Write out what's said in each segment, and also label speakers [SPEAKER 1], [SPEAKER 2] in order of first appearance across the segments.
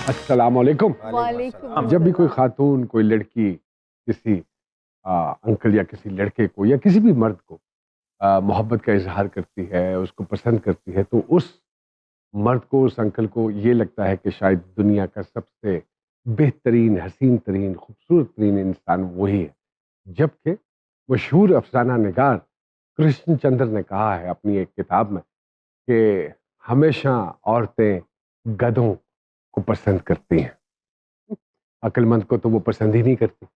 [SPEAKER 1] अस्सलाम वालेकुम।
[SPEAKER 2] वालेकुम
[SPEAKER 1] जब भी कोई
[SPEAKER 2] अस्सलाम।
[SPEAKER 1] खातून, कोई लड़की किसी अंकल या किसी लड़के को या किसी भी मर्द को मोहब्बत का इजहार करती है, उसको पसंद करती है, तो उस मर्द को, उस अंकल को ये लगता है कि शायद दुनिया का सबसे बेहतरीन, हसीन तरीन, खूबसूरत तरीन इंसान वही है। जबकि मशहूर अफसाना निगार कृष्ण चंद्र ने कहा है अपनी एक किताब में कि हमेशा औरतें गधों को पसंद करती हैं, अक्लमंद को तो वो पसंद ही नहीं करती।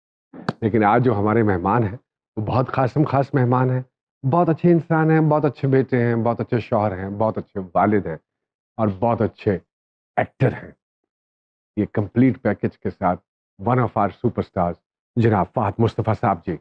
[SPEAKER 1] लेकिन आज जो हमारे मेहमान हैं वो बहुत खासम खास मेहमान हैं, बहुत अच्छे इंसान हैं, बहुत अच्छे बेटे हैं, बहुत अच्छे शौहर हैं, बहुत अच्छे वालिद हैं और बहुत अच्छे एक्टर हैं। ये कंप्लीट पैकेज के साथ वन ऑफ आवर सुपरस्टार्स जनाब फहद मुस्तफ़ा साहब जी।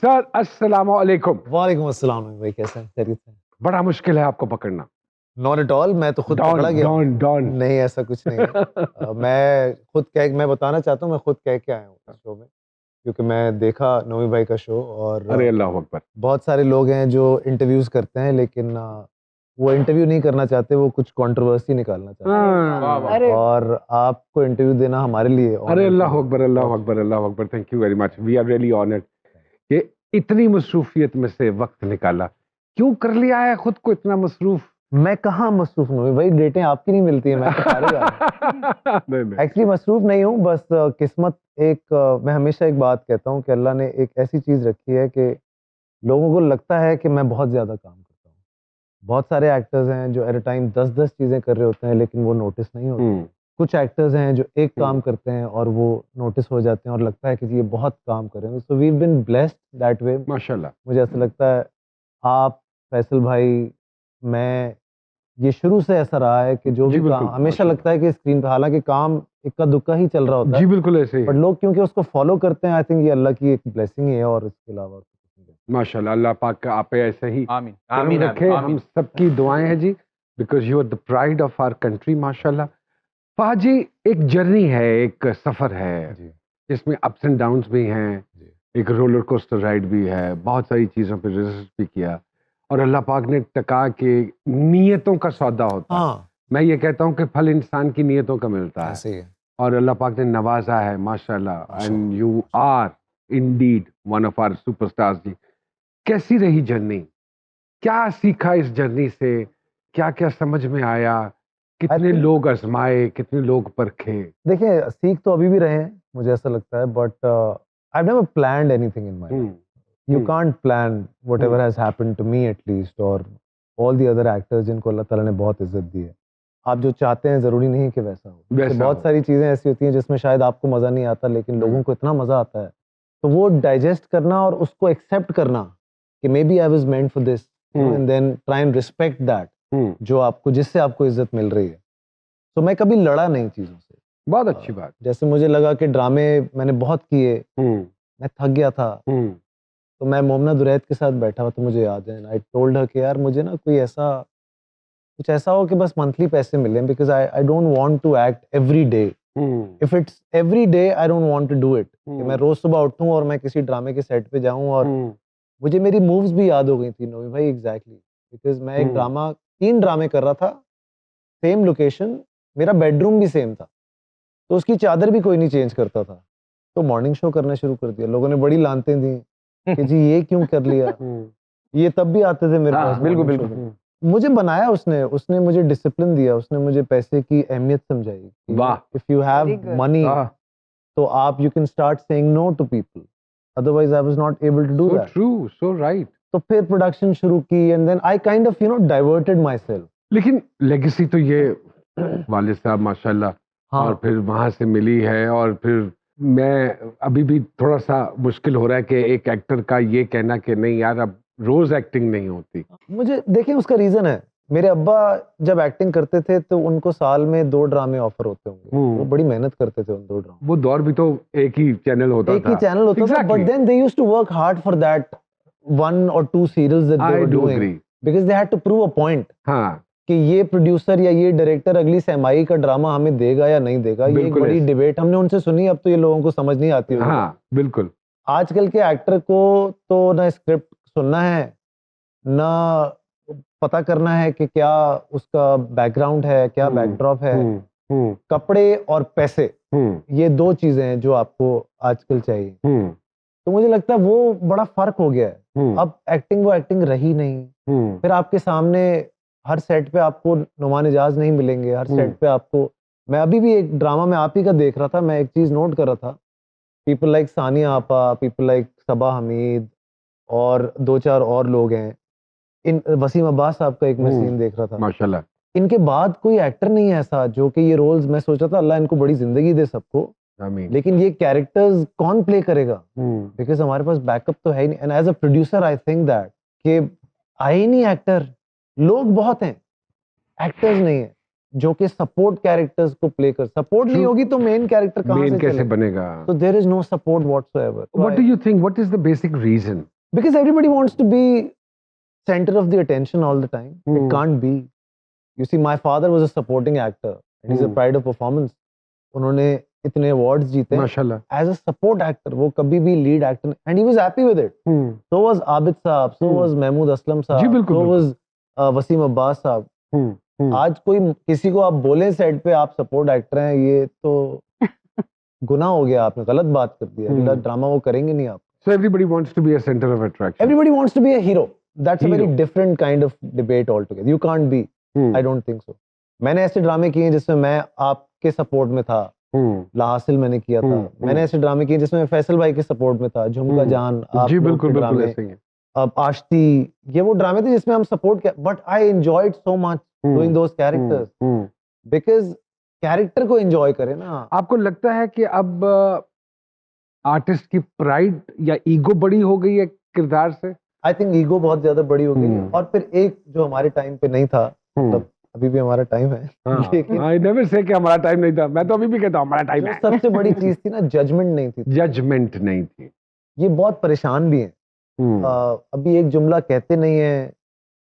[SPEAKER 1] सर अस्सलाम वालेकुम।
[SPEAKER 3] वालेकुम अस्सलाम भाई, कैसे हैं? खैरियत है?
[SPEAKER 1] बड़ा मुश्किल है आपको पकड़ना।
[SPEAKER 3] नॉट एट ऑल, मैं तो खुद पकड़ा
[SPEAKER 1] डॉन
[SPEAKER 3] गया हूँ।
[SPEAKER 1] Don Don.
[SPEAKER 3] नहीं, ऐसा कुछ नहीं है। मैं बताना चाहता हूँ, मैं खुद कह के आया हूँ इस शो में, क्योंकि मैं देखा नोमी भाई का शो और
[SPEAKER 1] अरे अल्लाह अकबर।
[SPEAKER 3] बहुत सारे लोग हैं जो इंटरव्यूज करते हैं, लेकिन वो इंटरव्यू नहीं करना चाहते, वो कुछ कंट्रोवर्सी निकालना चाहते हैं।
[SPEAKER 2] अरे
[SPEAKER 3] और आपको इंटरव्यू देना हमारे लिए
[SPEAKER 1] अरे अल्लाह अकबर, अल्लाह अकबर, अल्लाह अकबर। Thank you very much, we are really honoured कि इतनी मसरूफियत में से वक्त निकाला। क्यों कर लिया है खुद को इतना मसरूफ?
[SPEAKER 3] मैं कहाँ मसरूफ हूँ भाई, डेटें आपकी नहीं मिलती है, मैं तो सारे
[SPEAKER 1] नहीं नहीं,
[SPEAKER 3] एक्चुअली मसरूफ नहीं हूँ, बस किस्मत मैं हमेशा एक बात कहता हूँ कि अल्लाह ने एक ऐसी चीज़ रखी है कि लोगों को लगता है कि मैं बहुत ज़्यादा काम करता हूँ। बहुत सारे एक्टर्स हैं जो एट अ टाइम 10-10 चीज़ें कर रहे होते हैं, लेकिन वो नोटिस नहीं होते।
[SPEAKER 1] हम्म,
[SPEAKER 3] कुछ एक्टर्स हैं जो एक काम
[SPEAKER 1] हम्म,
[SPEAKER 3] करते हैं और वो नोटिस हो जाते हैं और लगता है कि जी ये बहुत काम कर रहे हैं। So we been blessed that way.
[SPEAKER 1] माशाल्लाह।
[SPEAKER 3] मुझे ऐसा लगता है, आप, फैसल भाई, मैं, ये शुरू से ऐसा रहा है कि जो
[SPEAKER 1] जी
[SPEAKER 3] भी काम
[SPEAKER 1] बिल्कुल,
[SPEAKER 3] हमेशा
[SPEAKER 1] माशाल्लाह।
[SPEAKER 3] लगता है कि स्क्रीन पे, हालांकि काम इक्का दुक्का ही चल रहा होता
[SPEAKER 1] जी
[SPEAKER 3] है,
[SPEAKER 1] बिल्कुल ऐसे ही
[SPEAKER 3] बट
[SPEAKER 1] है।
[SPEAKER 3] लोग क्योंकि उसको फॉलो करते हैं, आई थिंक ये अल्लाह की एक ब्लेसिंग ही है और इसके अलावा और कुछ नहीं है।
[SPEAKER 1] माशाल्लाह, अल्लाह पाक का आप पे ऐसे ही
[SPEAKER 4] आमीन
[SPEAKER 1] करम
[SPEAKER 4] आमीन
[SPEAKER 1] रखे।
[SPEAKER 4] आमीन
[SPEAKER 1] हम
[SPEAKER 4] आमीन।
[SPEAKER 1] सबकी दुआएं हैं जी, because you are the pride of our country. माशाल्लाह। फहद जी, एक जर्नी है, एक सफर है,
[SPEAKER 3] जी
[SPEAKER 1] इसमें अप्स एंड डाउन्स भी हैं,
[SPEAKER 3] जी
[SPEAKER 1] एक रोलर कोस्टर राइड भी है, बहुत सारी चीज़ों पे रिसर्च भी किया और अल्लाह पाक ने टका के नीयतों का सौदा होता है।
[SPEAKER 3] हाँ,
[SPEAKER 1] मैं ये कहता हूँ कि फल इंसान की नीयतों का मिलता है
[SPEAKER 3] ऐसे ही है।
[SPEAKER 1] और अल्लाह पाक ने नवाजा है माशाल्लाह, एंड
[SPEAKER 3] माशाल्लाह।
[SPEAKER 1] You are indeed one of our superstars जी। कैसी रही जर्नी? क्या सीखा इस जर्नी से? क्या-क्या समझ में आया?
[SPEAKER 3] आई
[SPEAKER 1] कितने
[SPEAKER 3] थिंक,
[SPEAKER 1] लोग आज़माए, कितने लोग परखे?
[SPEAKER 3] देखिए, सीख तो अभी भी रहे हैं, मुझे ऐसा लगता है, but I never planned anything in my
[SPEAKER 1] hmm,
[SPEAKER 3] life. You
[SPEAKER 1] hmm,
[SPEAKER 3] can't plan whatever
[SPEAKER 1] hmm,
[SPEAKER 3] has happened to me at least, और ऑल द अदर एक्टर्स जिनको अल्लाह ताला ने बहुत इज्जत दी है। आप जो चाहते हैं ज़रूरी नहीं है कि वैसा हो। जैसे
[SPEAKER 1] वैसा
[SPEAKER 3] बहुत
[SPEAKER 1] हो।
[SPEAKER 3] सारी चीज़ें ऐसी होती हैं जिसमें शायद आपको मज़ा नहीं आता, लेकिन
[SPEAKER 1] हुँ,
[SPEAKER 3] लोगों को इतना मज़ा आता है। तो वो डाइजेस्ट करना और उसको एक्सेप्ट करना कि maybe I was meant for this,
[SPEAKER 1] hmm,
[SPEAKER 3] and then try and respect that,
[SPEAKER 1] hmm,
[SPEAKER 3] जो आपको, जिससे आपको इज्जत मिल रही है। तो मैं कभी लड़ा नहीं चीज़ों से।
[SPEAKER 1] बहुत अच्छी बात।
[SPEAKER 3] जैसे मुझे लगा कि ड्रामे मैंने बहुत किए,
[SPEAKER 1] हुँ,
[SPEAKER 3] मैं थक गया था,
[SPEAKER 1] हुँ,
[SPEAKER 3] तो मैं मोमना दुरैत के साथ बैठा हुआ, तो मुझे याद है, आई टोल्ड हर कि यार मुझे ना कोई ऐसा, कुछ ऐसा हो कि बस मंथली पैसे मिलें, because I I don't want to act every day.
[SPEAKER 1] Hmm,
[SPEAKER 3] if it's every day, I don't want to do it, कि मैं
[SPEAKER 1] हुँ,
[SPEAKER 3] रोज़ सुबह उठूँ और मैं किसी ड्रामे के सेट पे जाऊँ और
[SPEAKER 1] हुँ,
[SPEAKER 3] मुझे मेरी मूव्स भी याद हो गई थी नोमी भाई, एग्ज़ैक्टली, बिकॉज़ मैं एक
[SPEAKER 1] हुँ,
[SPEAKER 3] ड्रामा 3 ड्रामे कर रहा था, सेम लोकेशन, मेरा बेडरूम भी सेम था, तो उसकी चादर भी कोई नहीं चेंज करता था। तो मॉर्निंग शो करना शुरू कर दिया। लोगों ने बड़ी लानतें दी कि जी ये क्यों कर लिया?
[SPEAKER 1] हुँ,
[SPEAKER 3] ये तब भी आते थे मेरे
[SPEAKER 4] हाँ
[SPEAKER 3] पास
[SPEAKER 4] बिल्कुल
[SPEAKER 3] मॉर्निंग शो
[SPEAKER 4] बिल्कुल।
[SPEAKER 3] में।
[SPEAKER 1] हुँ।
[SPEAKER 3] मुझे बनाया उसने, उसने मुझे डिसिप्लिन दिया, उसने मुझे पैसे की अहमियत समझाई कि
[SPEAKER 1] वाह!
[SPEAKER 3] If you have
[SPEAKER 2] very good.
[SPEAKER 3] Money,
[SPEAKER 1] ah!
[SPEAKER 3] तो आप, you can start saying no to people, otherwise I was not able to do
[SPEAKER 1] so
[SPEAKER 3] that.
[SPEAKER 1] True, so right.
[SPEAKER 3] तो फिर प्रोडक्शन शुरू की and then I kind of diverted myself.
[SPEAKER 1] लेकिन legacy तो ये वालिद साहब माशाल्लाह, और
[SPEAKER 3] हाँ,
[SPEAKER 1] फिर वहाँ से मिली है और फिर मैं अभी भी थोड़ा-सा मुश्किल हो रहा है कि एक एक्टर का ये कहना कि नहीं यार अब रोज़ एक्टिंग नहीं होती।
[SPEAKER 3] मुझे देखिए उसका रीज़न है। मेरे अब्बा जब एक्टिंग करते थे तो उनको साल में 2 ड्रामे ऑफर होते होंगे। वो
[SPEAKER 1] हुँ,
[SPEAKER 3] बड़ी मेहनत करते थे उन 2 ड्रामों,
[SPEAKER 1] वो दौर भी तो एक ही चैनल होता
[SPEAKER 3] एक
[SPEAKER 1] था।
[SPEAKER 3] ही चैनल होता था, but
[SPEAKER 1] exactly,
[SPEAKER 3] then they used to work hard for that 1 और 2 serials that they
[SPEAKER 1] I
[SPEAKER 3] were
[SPEAKER 1] do
[SPEAKER 3] doing,
[SPEAKER 1] agree.
[SPEAKER 3] Because they had to prove a point.
[SPEAKER 1] हाँ,
[SPEAKER 3] कि ये प्रोड्यूसर या ये डायरेक्टर अगली सेमाई का ड्रामा हमें देगा या नहीं देगा, ये एक
[SPEAKER 1] बिल्कुल
[SPEAKER 3] बड़ी
[SPEAKER 1] ऐसे।
[SPEAKER 3] डिबेट हमने उनसे सुनी, अब तो ये लोगों को समझ नहीं आती होगी।
[SPEAKER 1] हाँ बिल्कुल।
[SPEAKER 3] आजकल के एक्टर को तो ना स्क्रिप्ट सुनना है, ना पता करना है कि क्या उसका बैकग्राउंड है, क्या बैकड्रॉप है। कपड़े और पैसे, ये दो चीजें हैं जो आपको आजकल चाहिए। तो मुझे लगता है वो बड़ा फर्क हो गया है। अब एक्टिंग वो एक्टिंग रही नहीं। फिर आपके सामने हर सेट पे आपको नुमान इजाज नहीं मिलेंगे, हर सेट पे आपको। मैं अभी भी एक ड्रामा में आप ही का देख रहा था, मैं एक चीज नोट कर रहा था, पीपल लाइक सानिया आपा, पीपल लाइक सबा हमीद और दो चार और लोग हैं, इन वसीम अब्बास साहब का एक मैं सीन देख रहा था।
[SPEAKER 1] माशाल्लाह।
[SPEAKER 3] इनके बाद कोई एक्टर नहीं है ऐसा जो कि ये रोल्स, मैं सोचा था अल्लाह इनको बड़ी जिंदगी दे सबको,
[SPEAKER 1] आमीन।
[SPEAKER 3] लेकिन ये कैरेक्टर्स कौन प्ले करेगा, बिकॉज हमारे पास बैकअप तो है ही नहीं। And as a producer I think that कि आए ही नहीं एक्टर, लोग बहुत हैं, एक्टर्स नहीं है जो कि सपोर्ट कैरेक्टर्स को प्ले कर। सपोर्ट नहीं होगी तो मेन कैरेक्टर कहां
[SPEAKER 1] मेन
[SPEAKER 3] से
[SPEAKER 1] कैसे
[SPEAKER 3] चलेगा?
[SPEAKER 1] बनेगा?
[SPEAKER 3] So there is no support whatsoever.
[SPEAKER 1] What do you think? What is the basic reason?
[SPEAKER 3] Because everybody wants to be center of the attention all the time. It can't be. You see, my father was a supporting actor and he's a pride of performance. उन्होंने इतने awards जीते
[SPEAKER 1] माशाल्लाह।
[SPEAKER 3] As a support actor, वो कभी भी lead actor, and he was happy with it. So was Abid साहब, so was Mahmood Aslam
[SPEAKER 1] ji
[SPEAKER 3] साहब,
[SPEAKER 1] बिल्कुल,
[SPEAKER 3] सो
[SPEAKER 1] बिल्कुल।
[SPEAKER 3] वाज वसीम अब्बास साहब। आज कोई किसी को आप बोले सेट पे आप सपोर्ट एक्टर हैं, ये तो गुनाह हो गया, आपने गलत बात कर दी, अगला ड्रामा वो करेंगे नहीं आप।
[SPEAKER 1] So everybody wants to be a center of attraction.
[SPEAKER 3] Everybody wants to be a hero. That's a very
[SPEAKER 1] Hero.
[SPEAKER 3] different kind of debate altogether. You can't be. I don't think so. मैंने ऐसे ड्रामे किए हैं जिसमें मैं आपके support में था, लाहासिल मैंने किया था। मैंने ऐसे ड्रामे किए जिसमें मैं फैसल भाई के सपोर्ट में था, झुमका जान, आप
[SPEAKER 1] जी
[SPEAKER 3] लोग
[SPEAKER 1] बिल्कुल
[SPEAKER 3] के
[SPEAKER 1] बिल्कुल
[SPEAKER 3] ड्रामे,
[SPEAKER 1] ऐसे ही है।
[SPEAKER 3] अब आश्ती, ये वो ड्रामे थे जिसमें हम सपोर्ट किया, but I enjoyed so much doing those characters, because character को एंजॉय करें ना।
[SPEAKER 1] आपको लगता है कि अब आर्टिस्ट की प्राइड या ईगो बड़ी हो गई है किरदार से?
[SPEAKER 3] आई थिंक ईगो बहुत ज्यादा बड़ी हो गई है, और फिर एक जो हमारे टाइम पे नहीं था, मतलब अभी भी हमारा टाइम है, लेकिन
[SPEAKER 1] आई नेवर से कि हमारा टाइम नहीं था, मैं तो अभी भी कहता हूँ हमारा टाइम
[SPEAKER 3] जो
[SPEAKER 1] है।
[SPEAKER 3] सबसे बड़ी चीज थी ना, जजमेंट नहीं थी।
[SPEAKER 1] जजमेंट नहीं थी।
[SPEAKER 3] ये बहुत परेशान भी हैं। अभी एक जुमला कहते नहीं है,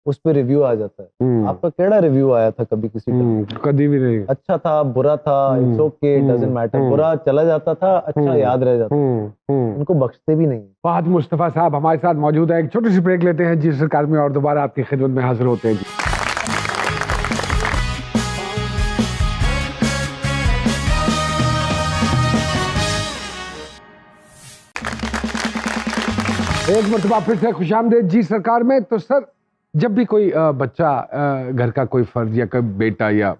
[SPEAKER 3] उस पे रिव्यू आ जाता है। आपका केड़ा रिव्यू आया था कभी किसी टाइम?
[SPEAKER 1] कभी भी नहीं।
[SPEAKER 3] अच्छा था, बुरा था, इट्स ओके, डजंट मैटर। बुरा चला जाता था, अच्छा याद रह जाता था। उनको बख्शते भी नहीं।
[SPEAKER 1] फहद मुस्तफा साहब हमारे साथ मौजूद है। एक छोटी सी ब्रेक लेते हैं जी सरकार में, और दोबारा आपकी खिदमत में हाजिर होते हैं जी। एक मरतबा फिर से खुशामदीद जी सरकार में। तो सर, जब भी कोई बच्चा घर का कोई फर्द या कोई बेटा या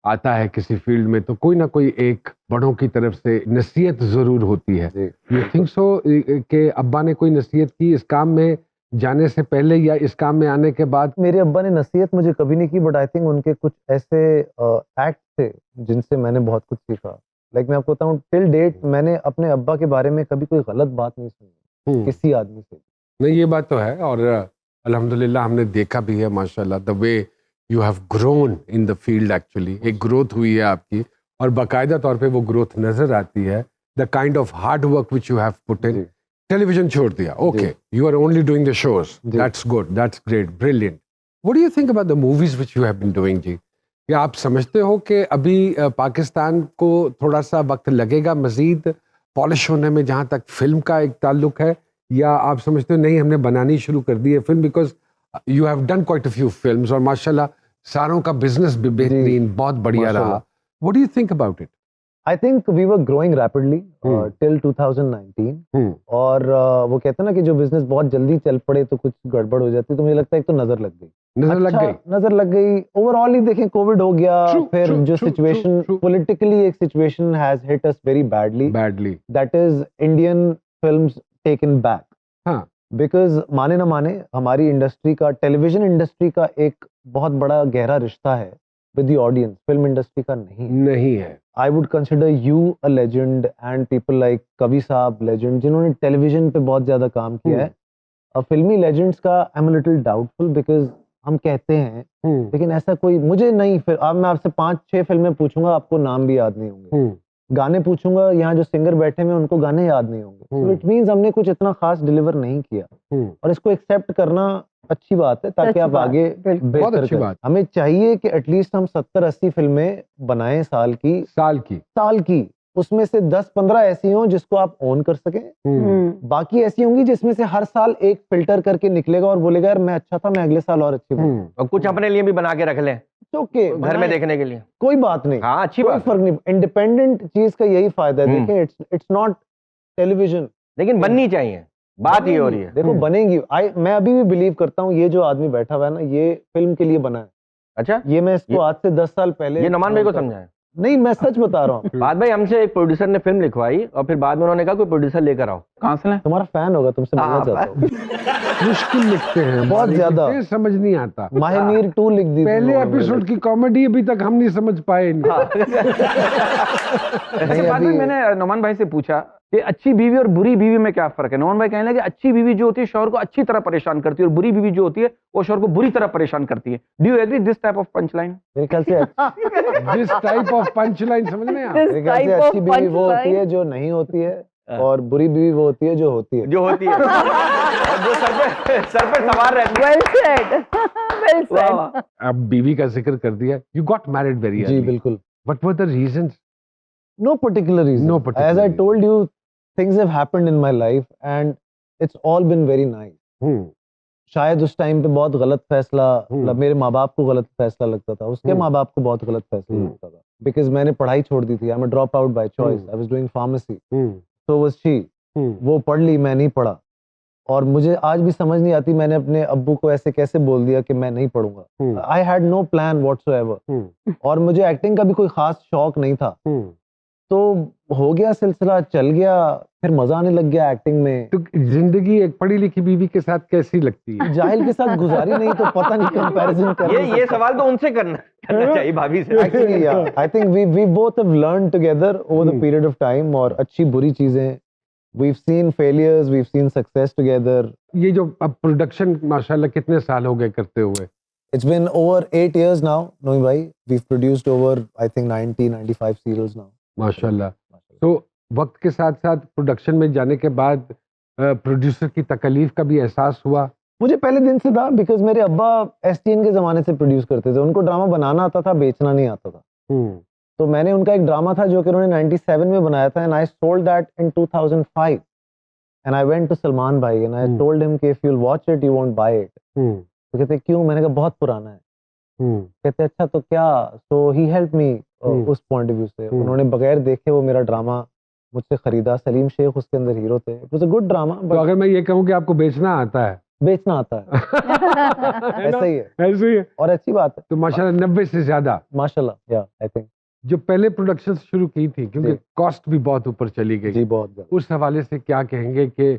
[SPEAKER 1] आता है किसी फील्ड में, तो कोई ना कोई एक बड़ों की तरफ से नसीहत जरूर होती है। यू थिंक सो कि अब्बा ने कोई नसीहत की इस काम में जाने से पहले या इस काम में आने के बाद?
[SPEAKER 3] मेरे अब्बा ने नसीहत मुझे कभी नहीं की, बट आई थिंक उनके कुछ ऐसे एक्ट थे जिनसे मैंने बहुत कुछ सीखा। लाइक मैं आपको बताऊं, टिल डेट मैंने अपने अब्बा के बारे में कभी कोई गलत बात नहीं सुनी किसी आदमी से।
[SPEAKER 1] नहीं, ये बात तो है, और अल्हम्दुलिल्लाह हमने देखा भी है माशाल्लाह, the way you have grown in the field. Actually एक ग्रोथ हुई है आपकी, और बाकायदा तौर पे वो ग्रोथ नजर आती है। The kind of hard work which you have put in. Television छोड़ दिया, okay, you are only doing the shows, that's good, that's great, brilliant. What do you think about the movies which you have been doing जी? क्या आप समझते हो कि अभी पाकिस्तान को थोड़ा सा वक्त लगेगा मजीद पॉलिश होने में, जहाँ तक फिल्म का एक ताल्लुक है, या आप समझते हो नहीं हमने बनानी शुरू कर दी है film? Because you have done quite a few films, और माशाल्लाह सारों का बिजनेस भी बेहतरीन, बहुत बढ़िया रहा। What do you think about it?
[SPEAKER 3] I think we were growing rapidly till 2019, और वो कहते हैं ना कि जो बिजनेस बहुत जल्दी चल पड़े तो कुछ गड़बड़ हो जाती है। तो मुझे लगता है एक तो नजर लग गई, नजर लग गई ओवरऑल ही। देखें, कोविड हो गया, फिर जो सिचुएशन पॉलिटिकली, एक situation has hit us very badly, that is Indian films taken back. हाँ, बिकॉज माने ना माने, हमारी इंडस्ट्री का, टेलीविजन इंडस्ट्री का एक बहुत बड़ा गहरा रिश्ता है with the audience, film industry का नहीं है। I would consider you a legend, and people like कवि साहब लेजेंड, जिन्होंने टेलीविजन पे बहुत ज्यादा काम किया है। फिल्मी लेजेंड्स का I am little doubtful, because हम कहते हैं, लेकिन ऐसा कोई मुझे नहीं। फिर अब मैं आपसे 5-6 फिल्में पूछूंगा, आपको नाम भी याद नहीं होंगे। गाने पूछूंगा, यहाँ जो सिंगर बैठे हैं उनको गाने याद नहीं होंगे। सो इट मींस हमने कुछ इतना खास डिलीवर नहीं किया, और इसको एक्सेप्ट करना अच्छी बात है, ताकि
[SPEAKER 2] अच्छी
[SPEAKER 3] आप
[SPEAKER 2] बात,
[SPEAKER 3] आगे
[SPEAKER 2] बिल्कुल।
[SPEAKER 1] बहुत
[SPEAKER 3] बेहतर
[SPEAKER 1] अच्छी
[SPEAKER 3] करें।
[SPEAKER 1] बात।
[SPEAKER 3] हमें चाहिए कि एटलीस्ट हम 70-80 फिल्में बनाएं साल
[SPEAKER 1] की
[SPEAKER 3] की, उसमें से 10-15 ऐसी हों जिसको आप ओन कर सकें, बाकी ऐसी होंगी जिसमें से हर साल एक फिल्टर करके निकलेगा और बोलेगा यार मैं अच्छा था, मैं अगले साल और अच्छी बनूंगा।
[SPEAKER 4] और कुछ अपने लिए भी बना के रख लें,
[SPEAKER 3] ओके,
[SPEAKER 4] घर में
[SPEAKER 3] बनाएं,
[SPEAKER 4] देखने के लिए।
[SPEAKER 3] कोई बात नहीं,
[SPEAKER 4] हाँ, अच्छी
[SPEAKER 3] कोई
[SPEAKER 4] बात है।
[SPEAKER 3] फर्क नहीं। इंडिपेंडेंट चीज का यही फायदा है। देखें, इट्स नॉट टेलीविजन,
[SPEAKER 4] लेकिन बननी चाहिए, बात ये हो रही है।
[SPEAKER 3] देखो बनेगी। मैं अभी भी बिलीव करता हूँ ये जो आदमी बैठा हुआ है ना, ये फिल्म के लिए बना है।
[SPEAKER 4] अच्छा,
[SPEAKER 3] ये मैं इसको आज से 10 साल पहले
[SPEAKER 4] ये नमान भाई को समझाएं।
[SPEAKER 3] नहीं, मैं सच बता रहा हूँ।
[SPEAKER 4] बाद भाई हमसे एक प्रोड्यूसर ने फिल्म लिखवाई और फिर बाद में उन्होंने कहा कोई प्रोड्यूसर लेकर आओ। कहाँ से लाएं?
[SPEAKER 3] तुम्हारा फैन होगा, तुमसे मिलना
[SPEAKER 4] हाँ,
[SPEAKER 3] चाहता हूँ।
[SPEAKER 1] मुश्किल लिखते हैं,
[SPEAKER 3] बहुत
[SPEAKER 1] हमारे
[SPEAKER 3] ज्यादा।
[SPEAKER 1] लिखते हैं, समझ नहीं आता।
[SPEAKER 3] माहिमीर 2 लिख दी
[SPEAKER 1] पहले
[SPEAKER 3] तुम लोगों ने।
[SPEAKER 1] एपिसोड की कॉमेडी अभी तक हम नहीं समझ पाए इनकी।
[SPEAKER 5] ऐसे बाद में मैंने नोमान भाई से पूछा कि अच्छी बीवी और बुरी बीवी में क्या फर्क है। नोमान भाई कहने लगे अच्छी बीवी जो होती है शौहर को अच्छी तरह परेशान करती है और बुरी बीवी जो होती है वो शौहर को बुरी तरह परेशान करती है। Do you agree this type of punch line?
[SPEAKER 3] मेरे ख्याल से
[SPEAKER 1] जिस टाइप ऑफ पंच लाइन समझ रहे हैं आप?
[SPEAKER 3] मेरे ख्याल से अच्छी बीवी वो होती है जो नहीं होती है, और बुरी बीवी वो होती है जो होती है।
[SPEAKER 4] जो होती है और जो सर पे सवार रहती है।
[SPEAKER 2] Well said, well said.
[SPEAKER 1] अब बीवी का जिक्र कर दिया। यू गॉट मैरिड वेरी
[SPEAKER 3] जी बिल्कुल।
[SPEAKER 1] What were the reasons?
[SPEAKER 3] No particular reason.
[SPEAKER 1] No particular
[SPEAKER 3] As I
[SPEAKER 1] reason.
[SPEAKER 3] told you, things have happened in my life and it's all been very nice. शायद उस time पे बहुत गलत फैसला, मतलब मेरे माँ बाप को गलत फैसला लगता था, उसके माँ बाप को बहुत गलत फैसला लगता था, बिकॉज मैंने पढ़ाई छोड़ दी थी। आई am a drop out by choice. I was doing pharmacy, so was she. वो पढ़ ली, मैं नहीं पढ़ा, और मुझे आज भी समझ नहीं आती मैंने अपने अब्बू को ऐसे कैसे बोल दिया कि मैं नहीं पढ़ूंगा। I had no plan whatsoever, और मुझे एक्टिंग का भी कोई खास शौक नहीं था। तो हो गया, सिलसिला चल गया, फिर मजा आने लग गया एक्टिंग में।
[SPEAKER 1] तो जिंदगी एक पढ़ी लिखी बीवी के साथ कैसी लगती है?
[SPEAKER 3] जाहिल के साथ गुजारी नहीं तो पता नहीं कंपैरिजन कर।
[SPEAKER 4] ये सवाल तो उनसे करना चाहिए भाभी से।
[SPEAKER 3] Actually I think we both have learn together over the period of time, और अच्छी बुरी चीजें, we've seen failures, we've seen success together.
[SPEAKER 1] ये जो अब प्रोडक्शन माशाल्लाह कितने साल हो गए करते हुए?
[SPEAKER 3] It's been over 8 years now, Nomi bhai. We've produced over, I think, 95 serials now.
[SPEAKER 1] माशाल्लाह। तो वक्त के साथ साथ प्रोडक्शन में जाने के बाद प्रोड्यूसर की तकलीफ का भी एहसास हुआ?
[SPEAKER 3] मुझे पहले दिन से था, बिकॉज मेरे अब्बा STN के जमाने से प्रोड्यूस करते थे। उनको ड्रामा बनाना आता था, बेचना नहीं आता था। तो मैंने उनका एक ड्रामा था जो कि उन्होंने 97 में बनाया था, and I sold that in 2005, and I went to Salman भाई एंड आई टोल्ड हिम कि if you will watch it you won't buy it. तो कहते क्यों? मैंने कहा बहुत पुराना है। कहते अच्छा तो क्या? सो ही हेल्प मी उस पॉइंट ऑफ व्यू से। उन्होंने बगैर देखे वो मेरा ड्रामा मुझसे खरीदा। सलीम शेख उसके अंदर हीरो थे। It was a good drama.
[SPEAKER 1] तो अगर मैं ये कहूँ कि आपको बेचना आता है?
[SPEAKER 3] बेचना आता है। ऐसा ही है,
[SPEAKER 1] ऐसे ही है।
[SPEAKER 3] और अच्छी बात है।
[SPEAKER 1] तो माशाल्लाह 90 से ज्यादा
[SPEAKER 3] माशाल्लाह, या आई थिंक
[SPEAKER 1] जो पहले प्रोडक्शन शुरू की थी, क्योंकि कॉस्ट भी बहुत ऊपर चली गई
[SPEAKER 3] जी, बहुत ज्यादा।
[SPEAKER 1] उस हवाले से क्या कहेंगे कि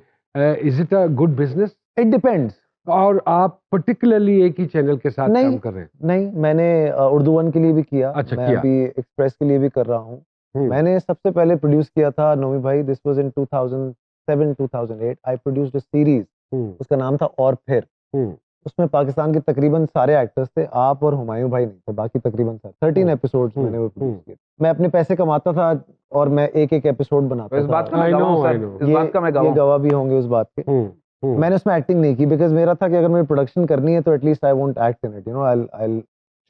[SPEAKER 1] is it a good business?
[SPEAKER 3] It depends.
[SPEAKER 1] और आप पर्टिकुलरली एक ही चैनल के साथ काम कर रहे हैं?
[SPEAKER 3] नहीं, मैंने उर्दू वन के लिए भी किया।
[SPEAKER 1] अच्छा,
[SPEAKER 3] मैं
[SPEAKER 1] किया।
[SPEAKER 3] अभी एक्सप्रेस के लिए भी कर रहा हूँ। मैंने सबसे पहले प्रोड्यूस किया था नोमी भाई, this was in 2007-2008। I produced a series, उसका नाम था और फिर। उसमें पाकिस्तान के तकरीबन सारे एक्टर्स थे, आप और हुमायूं भाई नहीं थे, बाकी तकरीबन 13 एपिसोड्स मैंने वो प्रोड्यूस किए। मैं अपने पैसे कमाता था और मैं एक एपिसोड बनाता था।
[SPEAKER 5] इस बात का मैं गवाह हूं सर, इस बात का मैं गवाह
[SPEAKER 3] ये
[SPEAKER 5] हूं।
[SPEAKER 3] गवाह भी होंगे उस बात के। मैंने उसमें एक्टिंग नहीं की, बिकॉज मेरा था कि अगर मुझे प्रोडक्शन करनी है तो at least I won't act in it, you know, I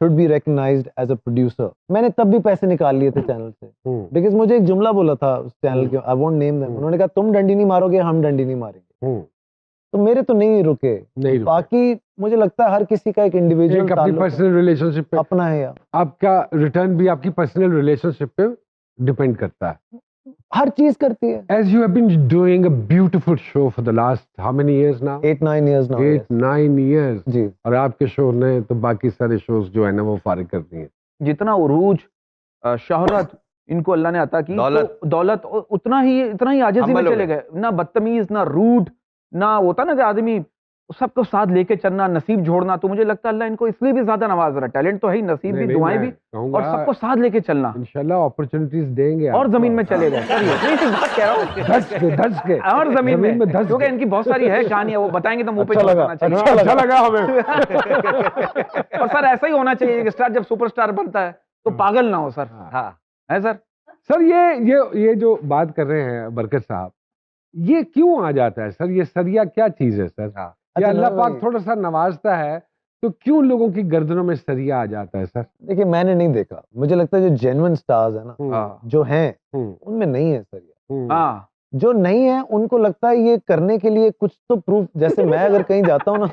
[SPEAKER 3] should be recognised as a producer. मैंने तब भी पैसे निकाल लिए थे चैनल से, बिकॉज मुझे एक जुमला बोला था उस चैनल के, आई वोंट नेम देम। उन्होंने कहा तुम डंडी नहीं मारोगे, हम डंडी नहीं मारेंगे। तो मेरे तो नहीं रुके। बाकी मुझे लगता है हर किसी का एक इंडिविजुअल
[SPEAKER 1] अपनी पर्सनल रिलेशनशिप पे
[SPEAKER 3] अपना है, यार
[SPEAKER 1] आपका रिटर्न भी आपकी पर्सनल रिलेशनशिप पे डिपेंड करता है।
[SPEAKER 3] हर चीज करती है।
[SPEAKER 1] As you have been doing a beautiful show for the last how many years now?
[SPEAKER 3] 8-9 years now.
[SPEAKER 1] 8-9 years
[SPEAKER 3] जी।
[SPEAKER 1] और आपके शो ने तो बाकी सारे शोज जो है ना वो फारिग कर दिए।
[SPEAKER 5] जितना उरूज, शोहरत इनको अल्लाह ने अता की, दौलत इतना ही आजिज़ी में चले गए। ना बदतमीज, ना रूड, ना होता ना कि आदमी सबको साथ लेके चलना, नसीब जोड़ना। तो मुझे लगता है अल्लाह इनको इसलिए भी ज्यादा नवाज रहा है। टैलेंट तो है ही, नसीब भी, दुआएं भी, और सबको साथ लेके चलना।
[SPEAKER 1] इंशाल्लाह अपॉर्चुनिटीज देंगे
[SPEAKER 5] और जमीन में चले गए। नहीं सी बात कह रहा हूँ,
[SPEAKER 1] धस के
[SPEAKER 5] और जमीन में क्योंकि इनकी बहुत सारी है कहानियां, वो बताएंगे तो मुंह पे
[SPEAKER 3] अच्छा
[SPEAKER 1] लगा हमें।
[SPEAKER 5] और सर ऐसा ही होना चाहिए कि स्टार जब सुपरस्टार बनता है तो पागल ना हो सर। हाँ है सर।
[SPEAKER 1] सर ये जो बात कर रहे हैं बरकत साहब, ये क्यों आ जाता है सर? ये सरिया क्या चीज है सर? या अल्लाह
[SPEAKER 3] नूर
[SPEAKER 1] पाक
[SPEAKER 3] भाई,
[SPEAKER 1] थोड़ा सा नवाजता है तो क्यों लोगों की गर्दनों में सरिया आ जाता है सर?
[SPEAKER 3] देखिए मैंने नहीं देखा, मुझे लगता है जो जेन्युइन स्टार्स है ना,
[SPEAKER 5] हाँ
[SPEAKER 3] जो हैं
[SPEAKER 1] हम्म,
[SPEAKER 3] उनमें नहीं है सर ये।
[SPEAKER 1] हम्म,
[SPEAKER 5] हाँ
[SPEAKER 3] जो नहीं है उनको लगता है ये करने के लिए कुछ तो प्रूफ, जैसे मैं अगर कहीं जाता हूँ ना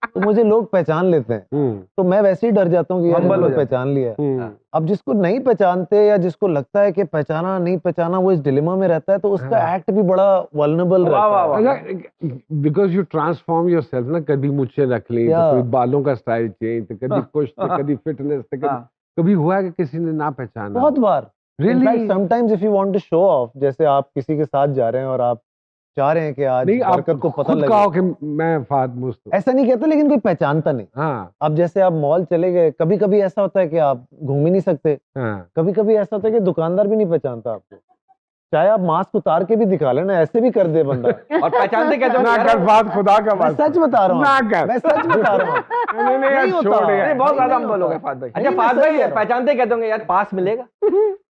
[SPEAKER 3] तो मुझे लोग पहचान लेते हैं,
[SPEAKER 1] हम्म,
[SPEAKER 3] तो मैं वैसे ही डर जाता हूँ कि यार
[SPEAKER 5] Humble हो
[SPEAKER 3] इन्होंने
[SPEAKER 5] जाते
[SPEAKER 3] पहचान लिया है।
[SPEAKER 1] हम्म।
[SPEAKER 3] अब जिसको नहीं पहचानते या जिसको लगता है कि पहचाना नहीं पहचाना, वो इस डिलेमा में रहता है, तो उसका
[SPEAKER 1] हाँ।
[SPEAKER 3] एक्ट भी बड़ा वल्नरेबल
[SPEAKER 5] वाह, वाह,
[SPEAKER 3] रहता
[SPEAKER 5] वाह।
[SPEAKER 3] है।
[SPEAKER 1] Because you transform your self ना, कभी मुझसे रख ली तो
[SPEAKER 3] या-
[SPEAKER 1] कभी बालों का स्टाइल चेंज, तो कभी
[SPEAKER 5] हाँ,
[SPEAKER 1] कुछ, तो
[SPEAKER 5] हाँ,
[SPEAKER 1] कभी फिटनेस, तो कभी
[SPEAKER 5] हाँ
[SPEAKER 1] कभी हुआ है कि किसी ने ना पहचाना?
[SPEAKER 3] बहुत बार।
[SPEAKER 1] Really?
[SPEAKER 3] In fact sometimes if you want to show off, जैसे आप किसी के साथ जा रहे हैं और आप चाह रहे हैं कि आज
[SPEAKER 1] नहीं, आप
[SPEAKER 3] बरकत को पता
[SPEAKER 1] खुद
[SPEAKER 3] लगे,
[SPEAKER 1] कहो कि मैं फाद मुस्त हूँ।
[SPEAKER 3] ऐसा नहीं कहते, लेकिन कोई पहचानता नहीं।
[SPEAKER 1] हाँ
[SPEAKER 3] अब जैसे आप मॉल चले गए, कभी कभी ऐसा होता है कि आप घूम ही नहीं सकते,
[SPEAKER 1] हाँ
[SPEAKER 3] कभी कभी ऐसा होता है कि दुकानदार भी नहीं पहचानता आपको, चाहे आप मास्क उतार के भी दिखा लेना, ऐसे भी कर दे बंदा।
[SPEAKER 4] और पहचानते कैसे हो
[SPEAKER 1] ना
[SPEAKER 4] यार?
[SPEAKER 1] कर बात, खुदा का
[SPEAKER 3] मैं
[SPEAKER 1] बात
[SPEAKER 3] सच बता रहा
[SPEAKER 1] ना
[SPEAKER 3] हूँ,
[SPEAKER 1] कर।
[SPEAKER 3] मैं सच बता रहा हूँ।
[SPEAKER 1] नहीं नहीं यार,
[SPEAKER 3] नहीं होता।
[SPEAKER 1] छोड़ यार।
[SPEAKER 5] नहीं, बहुत ज्यादा
[SPEAKER 3] नहीं
[SPEAKER 5] हम बोलोगे
[SPEAKER 3] होता।
[SPEAKER 5] फाद भाई।
[SPEAKER 4] अच्छा
[SPEAKER 3] नहीं,
[SPEAKER 4] फाद
[SPEAKER 3] मैं सही
[SPEAKER 4] भाई
[SPEAKER 3] कह रहा हूँ।
[SPEAKER 4] पहचानते कैसे होंगे यार? पास मिलेगा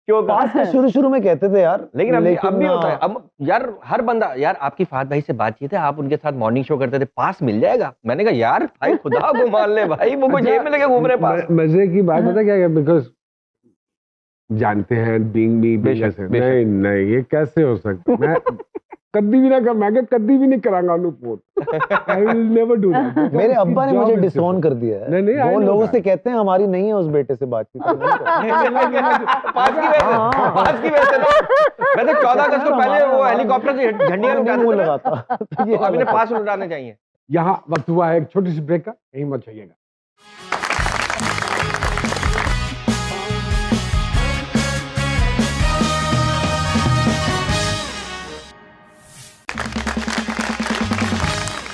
[SPEAKER 4] क्यों?
[SPEAKER 3] पास में शुरू में कहते थे यार,
[SPEAKER 4] लेकिन अब भी होता है।
[SPEAKER 3] आ,
[SPEAKER 4] अब यार हर बंदा, यार आपकी फाद भाई से बातचीत है, आप उनके साथ मॉर्निंग शो करते थे, पास मिल जाएगा? मैंने कहा यार भाई खुदा को मान ले भाई, वो कोई जेब में लेके घूम रहे पास।
[SPEAKER 1] मजे की बात पता क्या है, बिकॉज जानते हैं बीइंग मी
[SPEAKER 5] बेशक, बेशक।
[SPEAKER 1] नहीं नहीं ये कैसे हो सकता है? मैं कभी भी ना कर, मैं कभी भी नहीं करांगा अनुपोत। I will never do that.
[SPEAKER 3] मेरे अब्बा ने मुझे डिसोन कर दिया है।
[SPEAKER 1] नहीं, नहीं, I
[SPEAKER 3] वो
[SPEAKER 1] know
[SPEAKER 3] लोगों
[SPEAKER 1] that.
[SPEAKER 3] से कहते हैं हमारी नहीं है उस बेटे से बातचीत।
[SPEAKER 4] पास की वजह
[SPEAKER 3] हाँ,
[SPEAKER 4] से,
[SPEAKER 3] हाँ।
[SPEAKER 4] पास की वजह से ना। मैं तो 14 अगस्त को पहले वो हेलीकॉप्टर से झंडियां
[SPEAKER 3] नहीं
[SPEAKER 4] उठाते
[SPEAKER 3] मुंह
[SPEAKER 4] थे ना।
[SPEAKER 3] लगाता। तो ये
[SPEAKER 4] तो अभी ने
[SPEAKER 3] हालत है।
[SPEAKER 4] पास उड़ाने चाहिए।
[SPEAKER 1] यहाँ वक्त हुआ है एक छोटी सी ब्रेक का, यहीं मत जाइएगा।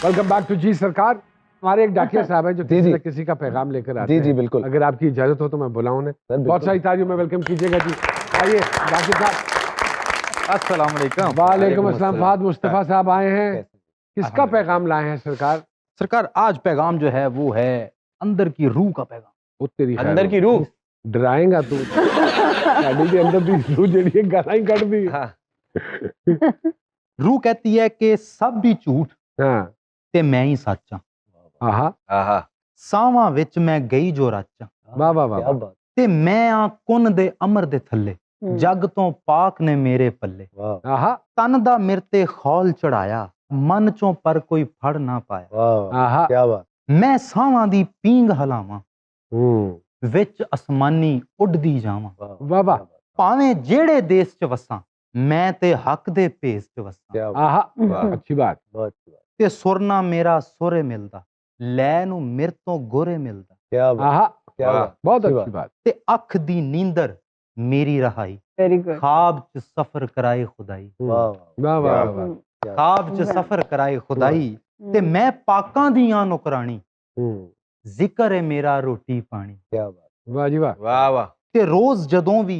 [SPEAKER 1] वेलकम बैक टू जी सरकार। हमारे एक डाकिया साहब है जो
[SPEAKER 3] जी,
[SPEAKER 1] किसी
[SPEAKER 3] जी।
[SPEAKER 1] न किसी का पैगाम लेकर आते
[SPEAKER 3] जी
[SPEAKER 1] हैं।
[SPEAKER 3] जी बिल्कुल
[SPEAKER 1] अगर आपकी इजाजत हो तो मैं बुलाऊं उन्हें।
[SPEAKER 3] सर,
[SPEAKER 1] बहुत
[SPEAKER 3] बिल्कुल।
[SPEAKER 1] सारी तालियों में वेलकम कीजिएगा जी। आइए डाकिया साहब।
[SPEAKER 5] अस्सलाम वालेकुम।
[SPEAKER 1] वालेकुम अस्सलाम।
[SPEAKER 3] अस्सलाम।
[SPEAKER 1] फाद मुस्तफा साहब आए हैं,
[SPEAKER 3] कैसे?
[SPEAKER 1] किसका पैगाम लाए हैं सरकार?
[SPEAKER 5] सरकार आज पैगाम जो है वो है अंदर की रूह का पैगाम।
[SPEAKER 1] वो तेरी खैर
[SPEAKER 4] अंदर
[SPEAKER 1] हो।
[SPEAKER 4] की रूह।
[SPEAKER 1] डराएगा तू। साड़ी के अंदर दी रूह जड़ी है, गाला ही कट दी।
[SPEAKER 4] हाँ
[SPEAKER 5] रूह कहती है कि सब भी झूठ
[SPEAKER 1] हाँ
[SPEAKER 5] ते मैं ही सच हाँ।
[SPEAKER 1] आहा
[SPEAKER 4] आहा
[SPEAKER 5] सावां विच मैं गई जो रच
[SPEAKER 1] वाह वाह वाह
[SPEAKER 3] क्या
[SPEAKER 1] वाह।
[SPEAKER 3] बात।
[SPEAKER 5] ते मैं आ कुन दे अमर दे थल्ले जग तो पाक ने मेरे पल्ले
[SPEAKER 3] वाह
[SPEAKER 1] आहा
[SPEAKER 5] तन दा मिर ते खौल चढ़ाया मन चों पर कोई फड़ ना पाया
[SPEAKER 3] वाह
[SPEAKER 1] आहा
[SPEAKER 3] क्या बात।
[SPEAKER 5] मैं सावां दी पींग हलावां
[SPEAKER 1] हम्म
[SPEAKER 5] विच असमानी उड़दी जावां
[SPEAKER 1] वाह वाह।
[SPEAKER 5] भावें जेड़े देश च वसां मैं ते हक दे भेस च वसां
[SPEAKER 3] क्या बात।
[SPEAKER 1] आहा
[SPEAKER 4] वाह।
[SPEAKER 1] अच्छी बात।
[SPEAKER 3] बहुत अच्छी बात।
[SPEAKER 5] ते सुरना मेरा सुरे मिलदा लै नू मिर तो गोरे मिलदा
[SPEAKER 3] क्या बात।
[SPEAKER 1] आहा
[SPEAKER 3] क्या
[SPEAKER 4] वाह।
[SPEAKER 3] बात।
[SPEAKER 1] बहुत
[SPEAKER 3] अच्छी
[SPEAKER 1] अच्छी बात।
[SPEAKER 5] ते अख दी नींदर मेरी रहाई
[SPEAKER 2] वेरी गुड।
[SPEAKER 5] ख्वाब च सफर कराए खुदाई
[SPEAKER 3] वाह
[SPEAKER 1] वाह वाह
[SPEAKER 3] क्या
[SPEAKER 1] वाह वाह।
[SPEAKER 3] क्या
[SPEAKER 5] ख्वाब च
[SPEAKER 2] वाह।
[SPEAKER 5] सफर कराए खुदाई ते मैं पाकां दियां नौकरानी
[SPEAKER 1] हम्म,
[SPEAKER 5] जिक्र है मेरा रोटी पानी
[SPEAKER 3] क्या बात।
[SPEAKER 1] वाह जी वाह।
[SPEAKER 4] वाह वाह।
[SPEAKER 5] ते रोज जदों भी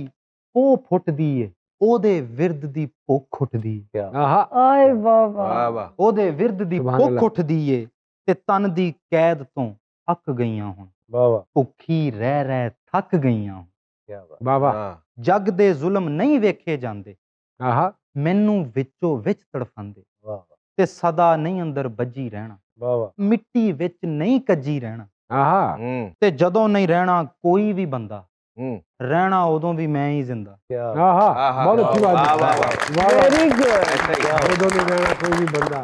[SPEAKER 5] पो फुੱਟਦੀ ਏ ਉਹਦੇ ਵਿਰਦ ਦੀ ਭੁੱਖ ਉੱਠਦੀ ਏ
[SPEAKER 3] क्या
[SPEAKER 1] आहा
[SPEAKER 2] आय वाह
[SPEAKER 4] वाह
[SPEAKER 2] वाह।
[SPEAKER 4] वाह।
[SPEAKER 5] ਉਹਦੇ ਵਿਰਦ ਦੀ
[SPEAKER 1] ਸੁਭਾਨ
[SPEAKER 5] ਭੁੱਖ
[SPEAKER 1] ਅੱਲਾਹ।
[SPEAKER 5] ਉੱਠਦੀ ਏ ਤੇ ਤਨ ਦੀ ਕੈਦ ਤੋਂ ਅੱਕ ਗਈਆਂ ਹੁਣ
[SPEAKER 3] वाह वाह
[SPEAKER 5] ਭੁੱਖੀ ਰਹਿ ਰਹਿ ਥੱਕ ਗਈਆਂ ਹੁਣ
[SPEAKER 3] क्या बात।
[SPEAKER 1] वाह वाह।
[SPEAKER 4] हाँ।
[SPEAKER 5] ਜੱਗ ਦੇ ਜ਼ੁਲਮ ਨਹੀਂ ਵੇਖੇ ਜਾਂਦੇ
[SPEAKER 1] आहा
[SPEAKER 5] ਮੈਨੂੰ ਵਿੱਚੋਂ ਵਿੱਚ ਤੜਫਾਂਦੇ
[SPEAKER 3] वाह वाह
[SPEAKER 5] ਤੇ ਸਦਾ ਨਹੀਂ ਅੰਦਰ ਵੱਜੀ ਰਹਿਣਾ
[SPEAKER 3] वाह वाह।
[SPEAKER 5] ਮਿੱਟੀ ਵਿੱਚ ਨਹੀਂ ਕੱਜੀ ਰਹਿਣਾ
[SPEAKER 1] आहा
[SPEAKER 5] ਤੇ ਜਦੋਂ ਨਹੀਂ ਰਹਿਣਾ ਕੋਈ ਵੀ ਬੰਦਾ
[SPEAKER 4] हम्म।
[SPEAKER 5] ਰਹਿਣਾ ਉਦੋਂ ਵੀ ਮੈਂ ਹੀ ਜ਼ਿੰਦਾ
[SPEAKER 3] क्या
[SPEAKER 1] आहा
[SPEAKER 4] आहा,
[SPEAKER 1] बहुत अच्छी बात।
[SPEAKER 4] वाह,
[SPEAKER 1] है।
[SPEAKER 4] वाह, वाह।
[SPEAKER 1] वाह वाह।
[SPEAKER 2] Very good.
[SPEAKER 4] ऐसा ही।
[SPEAKER 1] उदो नहीं रहना कोई भी बंदा,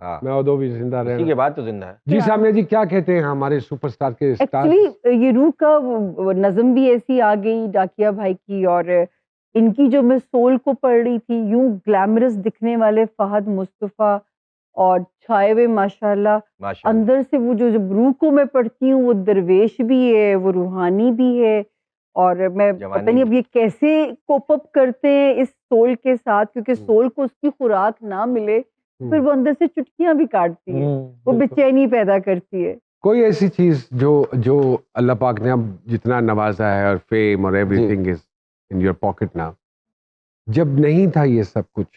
[SPEAKER 4] हाँ।
[SPEAKER 1] मैं उदो भी जिंदा
[SPEAKER 4] इसी
[SPEAKER 1] रहना।
[SPEAKER 4] के बाद तो जिंदा है।
[SPEAKER 1] जी सामने जी क्या कहते हैं हमारे सुपरस्टार के स्टार?
[SPEAKER 2] एक्चुअली ये रूह का वो नज़म भी ऐसी आ गई डाकिया भाई की, और इनकी जो मैं सोल को पढ़ रही थी, यूं ग्लैमरस दिखने वाले फहद मुस्तफ़ा और छाए हुए माशाल्लाह,
[SPEAKER 4] माशाल्लाह।
[SPEAKER 2] अंदर से वो जो जब रूह को मैं पढ़ती हूँ वो दरवेश भी है, वो रूहानी भी है, और मैं
[SPEAKER 4] जवानी
[SPEAKER 2] पता नहीं अब ये कैसे कोप अप करते हैं इस सोल के साथ, क्योंकि सोल को उसकी खुराक ना मिले फिर वो अंदर से चुटकियां भी काटती है, वो
[SPEAKER 3] बिल्कुल।
[SPEAKER 2] बेचैनी पैदा करती है।
[SPEAKER 1] कोई ऐसी चीज जो जो अल्लाह पाक ने अब जितना नवाजा है और फेम और everything is in your pocket now, जब नहीं था ये सब कुछ,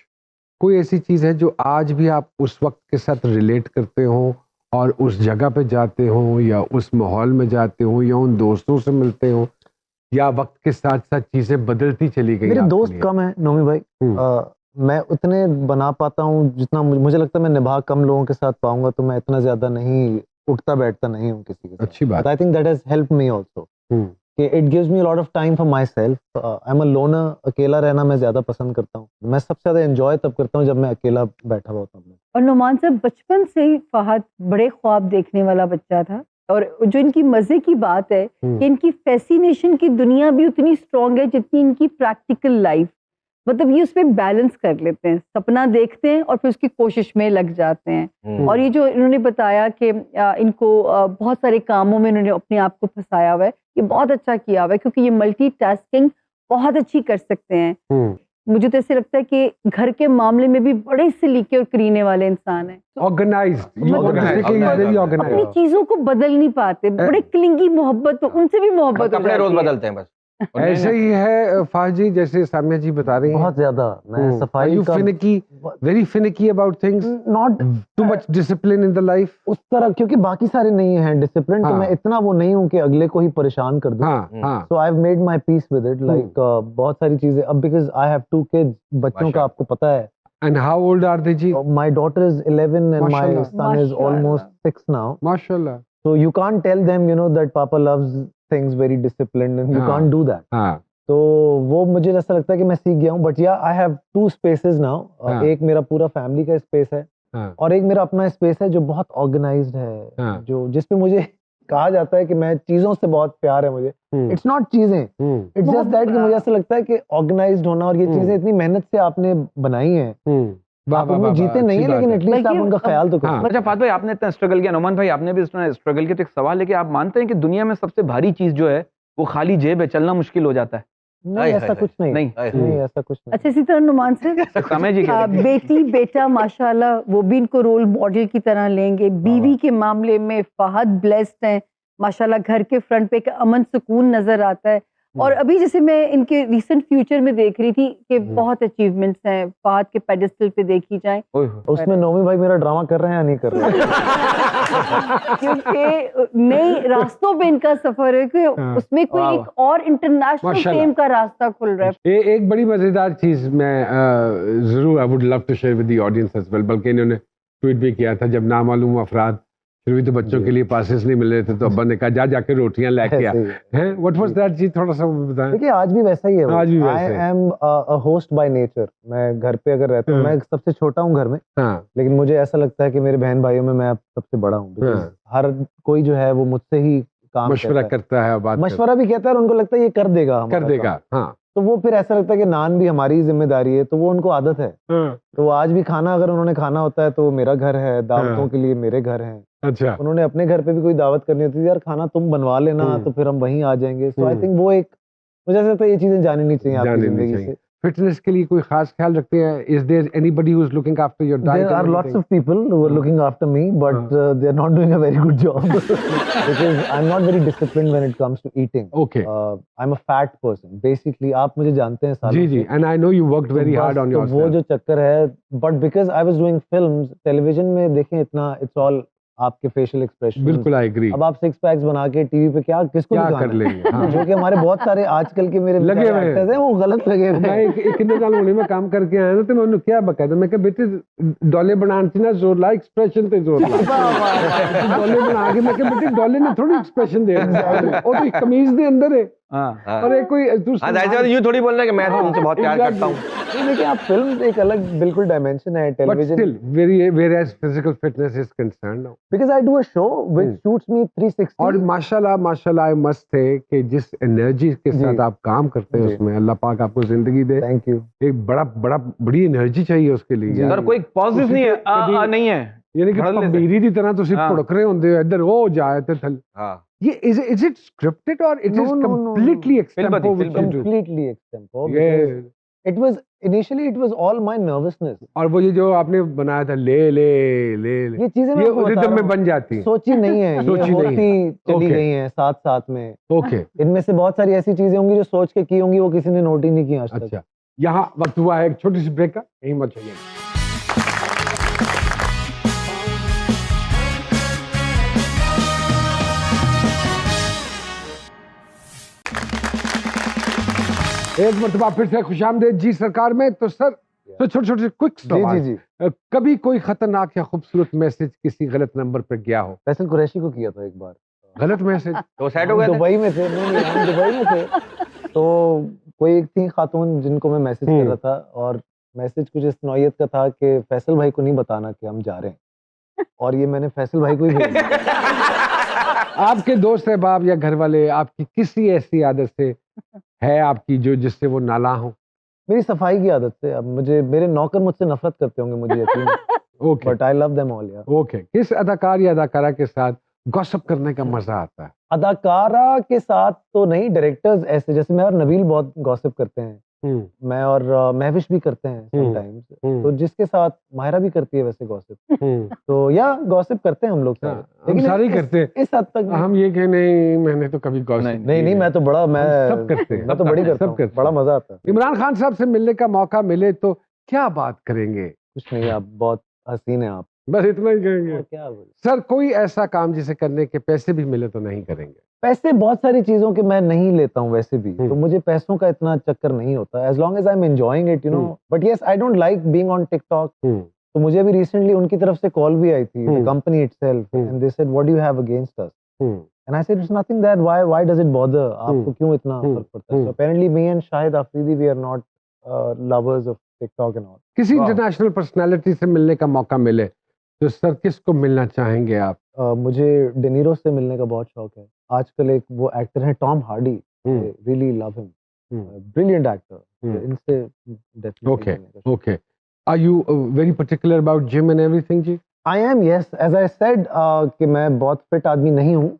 [SPEAKER 1] कोई ऐसी चीज है जो आज भी आप उस वक्त के साथ रिलेट करते हो और उस जगह पे जाते हो या उस माहौल में जाते हो या उन दोस्तों से मिलते हो, या वक्त के साथ साथ चीजें बदलती चली गई?
[SPEAKER 3] मेरे
[SPEAKER 1] आपके
[SPEAKER 3] दोस्त
[SPEAKER 1] लिए?
[SPEAKER 3] कम है नोमी भाई।
[SPEAKER 1] हम्म।
[SPEAKER 3] मैं उतने बना पाता हूँ जितना मुझे लगता है मैं निभा कम लोगों के साथ पाऊंगा, तो मैं इतना ज्यादा नहीं उठता बैठता नहीं हूँ किसी के साथ।
[SPEAKER 1] अच्छी बात।
[SPEAKER 3] I think that has helped me also कि it gives me a lot of time for myself. I am a loner, अकेला रहना मैं ज्यादा पसंद करता हूँ। मैं सबसे ज्यादा एंजॉय तब करता हूँ जब मैं अकेला बैठा हुआ होता हूँ।
[SPEAKER 2] और नुमान साहब बचपन से ही फहद बड़े ख्वाब देखने वाला बच्चा था, और जो इनकी मजे की बात है कि इनकी फैसिनेशन की दुनिया भी उतनी स्ट्रांग है जितनी इनकी प्रैक्टिकल लाइफ। मतलब ये उसमें बैलेंस कर लेते हैं, सपना देखते हैं और फिर उसकी कोशिश में लग जाते हैं। और ये जो इन्होंने बताया कि इनको बहुत सारे कामों में इन्होंने अपने आप को फंसाया हुआ है, ये बहुत अच्छा किया हुआ है, क्योंकि ये मल्टीटास्किंग बहुत अच्छी कर सकते हैं। मुझे तो ऐसे लगता है कि घर के मामले में भी बड़े सलीके और करीने वाले इंसान हैं। अपनी चीजों को बदल नहीं पाते, बड़े क्लिंगी मोहब्बत, उनसे भी मोहब्बत हो
[SPEAKER 4] कपड़े रोज
[SPEAKER 2] जाती है।
[SPEAKER 4] बदलते हैं बस।
[SPEAKER 1] ऐसे ही है फाज जी, जैसे सामिया जी बता रही हैं।
[SPEAKER 3] बहुत ज्यादा मैं सफाई का
[SPEAKER 1] very finicky about things,
[SPEAKER 3] not
[SPEAKER 1] too much discipline in the life
[SPEAKER 3] उस तरह, क्योंकि बाकी सारे नहीं हैं डिसिप्लिन। तो मैं इतना वो नहीं हूँ कि अगले को ही परेशान कर दूं। So I have made my peace with it. Like बहुत सारी चीजें अब, बिकॉज़ आई हैव 2 किड्स, बच्चों का आपको पता है।
[SPEAKER 1] And how old are they जी?
[SPEAKER 3] My daughter is 11 and my son is almost 6 now.
[SPEAKER 1] माशाल्लाह।
[SPEAKER 3] So you can't tell them, you know, that Papa loves things very disciplined, and you can't do that. तो वो मुझे ऐसा लगता है कि मैं सीख गया हूँ। बट या आई हैव 2 स्पेसेस नाउ। एक मेरा पूरा फैमिली का स्पेस है, और एक मेरा अपना स्पेस है जो बहुत ऑर्गेनाइज्ड है, जो जिसपे मुझे कहा जाता है कि मैं चीजों से बहुत प्यार है मुझे। इट्स नॉट चीजें, इट्स जस्ट दैट कि मुझे ऐसा लगता है कि ऑर्गेनाइज्ड होना, और ये चीजें इतनी मेहनत से आपने बनाई हैं, आप उनमें जीते नहीं है, लेकिन एटलीस्ट आप उनका ख्याल तो करो।
[SPEAKER 5] अच्छा फात भाई, आपने इतना स्ट्रगल किया, नोमान भाई आपने भी इतना स्ट्रगल किया, तो एक सवाल है कि आप मानते हैं कि दुनिया में सबसे भारी चीज जो है वो खाली जेब है, चलना मुश्किल हो जाता है?
[SPEAKER 3] नहीं, ऐसा कुछ नहीं। नहीं ऐसा कुछ नहीं।
[SPEAKER 2] अच्छा, इसी तरह नुमान साहब बेटी बेटा माशाल्लाह वो भी इनको रोल मॉडल की तरह लेंगे। बीवी के मामले में फहद ब्लेस्ड हैं माशाल्लाह, घर के फ्रंट पे एक अमन सुकून नजर आता है। और अभी जैसे मैं इनके रिसेंट फ्यूचर में देख रही थी कि बहुत अचीवमेंट्स हैं फहद के पेडिस्टल पे देखी जाए।
[SPEAKER 3] उसमें नोमी भाई मेरा ड्रामा कर रहे हैं या नहीं कर रहे हैं?
[SPEAKER 2] क्योंकि नई रास्तों पे इनका सफर है कि उसमें कोई एक और इंटरनेशनल फेम का रास्ता खुल रहा है।
[SPEAKER 1] एक बड़ी मजेदार चीज मैं जरूर I would love to share with the audience as well, बल्कि इन्होंने ट्वीट भी किया था, जब नामालूम अफराद फिर भी तो बच्चों के लिए पासेस नहीं मिल रहे थे, तो अब्बा ने कहा जाके रोटियां लेके आ। हैं व्हाट वाज दैट जी, थोड़ा सा बताएं।
[SPEAKER 3] देखिए आज भी वैसा ही है।
[SPEAKER 1] आज भी वैसा है।
[SPEAKER 3] आई am a host by nature. मैं घर पे अगर रहता हूँ, मैं सबसे छोटा हूँ घर में, लेकिन मुझे ऐसा लगता है कि मेरे बहन भाइयों में मैं सबसे बड़ा हूँ। हर कोई जो है वो मुझसे ही काम
[SPEAKER 1] मशवरा करता है,
[SPEAKER 3] मशवरा भी कहता है, और उनको लगता है ये कर देगा। तो वो फिर ऐसा लगता है कि नान भी हमारी जिम्मेदारी है, तो वो उनको आदत है। तो आज भी खाना अगर उन्होंने खाना होता है तो मेरा घर है, दावतों के लिए मेरे घर है।
[SPEAKER 1] अच्छा,
[SPEAKER 3] उन्होंने अपने घर पे भी कोई दावत करनी होती है, यार खाना तुम बनवा लेना, तो फिर हम वहीं आ जाएंगे। सो आई थिंक वो एक, मुझे ऐसा लगता है ये चीजें जानी नहीं चाहिए आपकी जिंदगी से।
[SPEAKER 1] फिटनेस के लिए कोई खास ख्याल रखते हैं? Is there anybody who is looking after your diet?
[SPEAKER 3] There are lots of people who are looking after me, but they are not doing a very good job because I'm not very disciplined when it comes to eating.
[SPEAKER 1] Okay.
[SPEAKER 3] I'm a fat person. Basically, आप मुझे जानते हैं सालों
[SPEAKER 1] जी, and I know you worked very hard on yourself.
[SPEAKER 3] वो जो चक्कर है, but because I was doing films, television में देखें इतना, it's all आपके फेशियल एक्सप्रेशन।
[SPEAKER 1] बिल्कुल आई एग्री।
[SPEAKER 3] अब आप 6 पैक्स बना के टीवी पे किसको
[SPEAKER 1] कर लेंगे?
[SPEAKER 3] जो कि हमारे बहुत सारे आजकल के मेरे
[SPEAKER 1] लगे हुए
[SPEAKER 3] हैं वो गलत लगे हुए।
[SPEAKER 1] मैं एक साल होने में काम करके आया ना, तो मैं क्या बकायदा मैं कहा बेटे डॉले बनाने थी ना, जोर ला एक्सप्रेशन पे जोर ला। डॉले बना के मैं कहा बेटे डॉले ने थोड़ी एक्सप्रेशन दे, और तो कमीज दे अंदर है। और कोई
[SPEAKER 4] यूं थोड़ी बोलना कि मैं तुमसे बहुत प्यार करता हूँ।
[SPEAKER 3] देखिए आप फिल्म एक अलग बिल्कुल डायमेंशन है, television.
[SPEAKER 1] But still, whereas physical fitness is concerned now.
[SPEAKER 3] Because I do a show which shoots me 360.
[SPEAKER 1] और माशाल्लाह I must say कि जिस एनर्जी के साथ आप काम करते हैं उसमें अल्लाह पाक आपको जिंदगी दे।
[SPEAKER 3] Thank you.
[SPEAKER 1] एक बड़ी एनर्जी चाहिए उसके लिए।
[SPEAKER 5] सर कोई पॉजिटिव नहीं है,
[SPEAKER 1] यानी कि पंबीरी की तरह तुम भुड़क रहे होंदे हो, इधर हो जाए तो थल। ये is it scripted or it is completely extempo?
[SPEAKER 3] Completely extempo. It was all my nervousness.
[SPEAKER 1] और वो ये जो आपने बनाया था ले
[SPEAKER 3] ये चीजें
[SPEAKER 1] ये रिदम में बन जाती,
[SPEAKER 3] सोची नहीं है, ये होती चली गई हैं साथ में।
[SPEAKER 1] ओके,
[SPEAKER 3] इनमें से बहुत सारी ऐसी चीजें होंगी जो सोच के की होंगी, वो किसी ने नोट ही नहीं किया आज तक।
[SPEAKER 1] अच्छा, यहाँ वक्त हुआ है एक छोटी सी ब्रेक का, यहीं मत चलिए। एक मरतबा फिर से खुशामदीद जी सरकार में। तो सर तो छोटे छोटे क्विक
[SPEAKER 3] जी
[SPEAKER 1] सवाल।
[SPEAKER 3] जी जी।
[SPEAKER 1] कभी कोई खतरनाक या खूबसूरत मैसेज किसी गलत नंबर पर गया हो?
[SPEAKER 3] फैसल कुरैशी को किया था एक बार।
[SPEAKER 1] गलत मैसेज?
[SPEAKER 4] तो सेट हो
[SPEAKER 3] हम
[SPEAKER 4] गए थे?
[SPEAKER 3] दुबई में थे, नहीं हम दुबई में थे, तो कोई एक थी खातून जिनको मैं मैसेज कर रहा था, और मैसेज कुछ इस नौयत का था कि फैसल भाई को नहीं बताना कि हम जा रहे हैं, और ये मैंने फैसल भाई को ही भेज दिया।
[SPEAKER 1] आपके दोस्त अहबाब या घर वाले आपकी किसी ऐसी आदत से है आपकी जो जिससे वो नाला हो?
[SPEAKER 3] मेरी सफाई की आदत से। अब मुझे मेरे नौकर मुझसे नफरत करते होंगे, मुझे यकीन है,
[SPEAKER 1] okay
[SPEAKER 3] but I love them all यार।
[SPEAKER 1] ओके। किस अदाकार या अदाकारा के साथ गॉसिप करने का मजा आता है?
[SPEAKER 3] अदाकारा के साथ तो नहीं, डायरेक्टर्स ऐसे, जैसे मैं और नबील बहुत गॉसिप करते हैं, मैं और महविश भी करते हैं समटाइम्स, तो जिसके साथ माहिरा भी करती है वैसे गॉसिप, तो या गॉसिप करते हैं हम लोग सारे,
[SPEAKER 1] हम
[SPEAKER 3] लेकिन
[SPEAKER 1] सारे ही करते हैं।
[SPEAKER 3] इस हद तक नहीं।
[SPEAKER 1] हम ये कह नहीं, मैंने तो कभी गॉसिप
[SPEAKER 3] नहीं मैं तो बड़ा, मैं
[SPEAKER 1] सब करते हैं।
[SPEAKER 3] मैं तो बड़ी करता
[SPEAKER 1] सब
[SPEAKER 3] हूँ,
[SPEAKER 1] करते
[SPEAKER 3] बड़ा
[SPEAKER 1] हैं।
[SPEAKER 3] मजा आता है।
[SPEAKER 1] इमरान खान साहब से मिलने का मौका मिले तो क्या बात करेंगे?
[SPEAKER 3] कुछ नहीं, आप बहुत हसीन हैं आप।
[SPEAKER 1] बस इतना ही कहेंगे।
[SPEAKER 3] और क्या बोले?
[SPEAKER 1] सर, कोई ऐसा काम जिसे करने के पैसे भी मिले तो नहीं करेंगे?
[SPEAKER 3] पैसे बहुत सारी चीजों के मैं नहीं लेता हूँ वैसे भी, तो मुझे पैसों का इतना चक्कर नहीं होता, as long as I am enjoying it, you know. But yes, I don't like being on TikTok. तो मुझे अभी रिसेंटली उनकी तरफ से कॉल भी आई थी, the company itself, and they said what do you have against us, and I said it's nothing that, why does it bother, आपको क्यों इतना फर्क पड़ता है? So apparently me and Shahid Afridi we are not lovers of TikTok and all.
[SPEAKER 1] किसी international personality से मिलने का मौका मिले तो सर किसको मिलना चाहेंगे आप?
[SPEAKER 3] मुझे डेनीरो से मिलने का बहुत शौक है। आजकल एक वो एक्टर है Tom Hardy, really love him, brilliant actor, इनसे डेफिनेटली
[SPEAKER 1] ओके
[SPEAKER 3] मिलने का शौक।
[SPEAKER 1] Okay. Are you very particular about gym and everything जी?
[SPEAKER 3] I am, yes, as I said कि मैं बहुत फिट आदमी नहीं हूँ,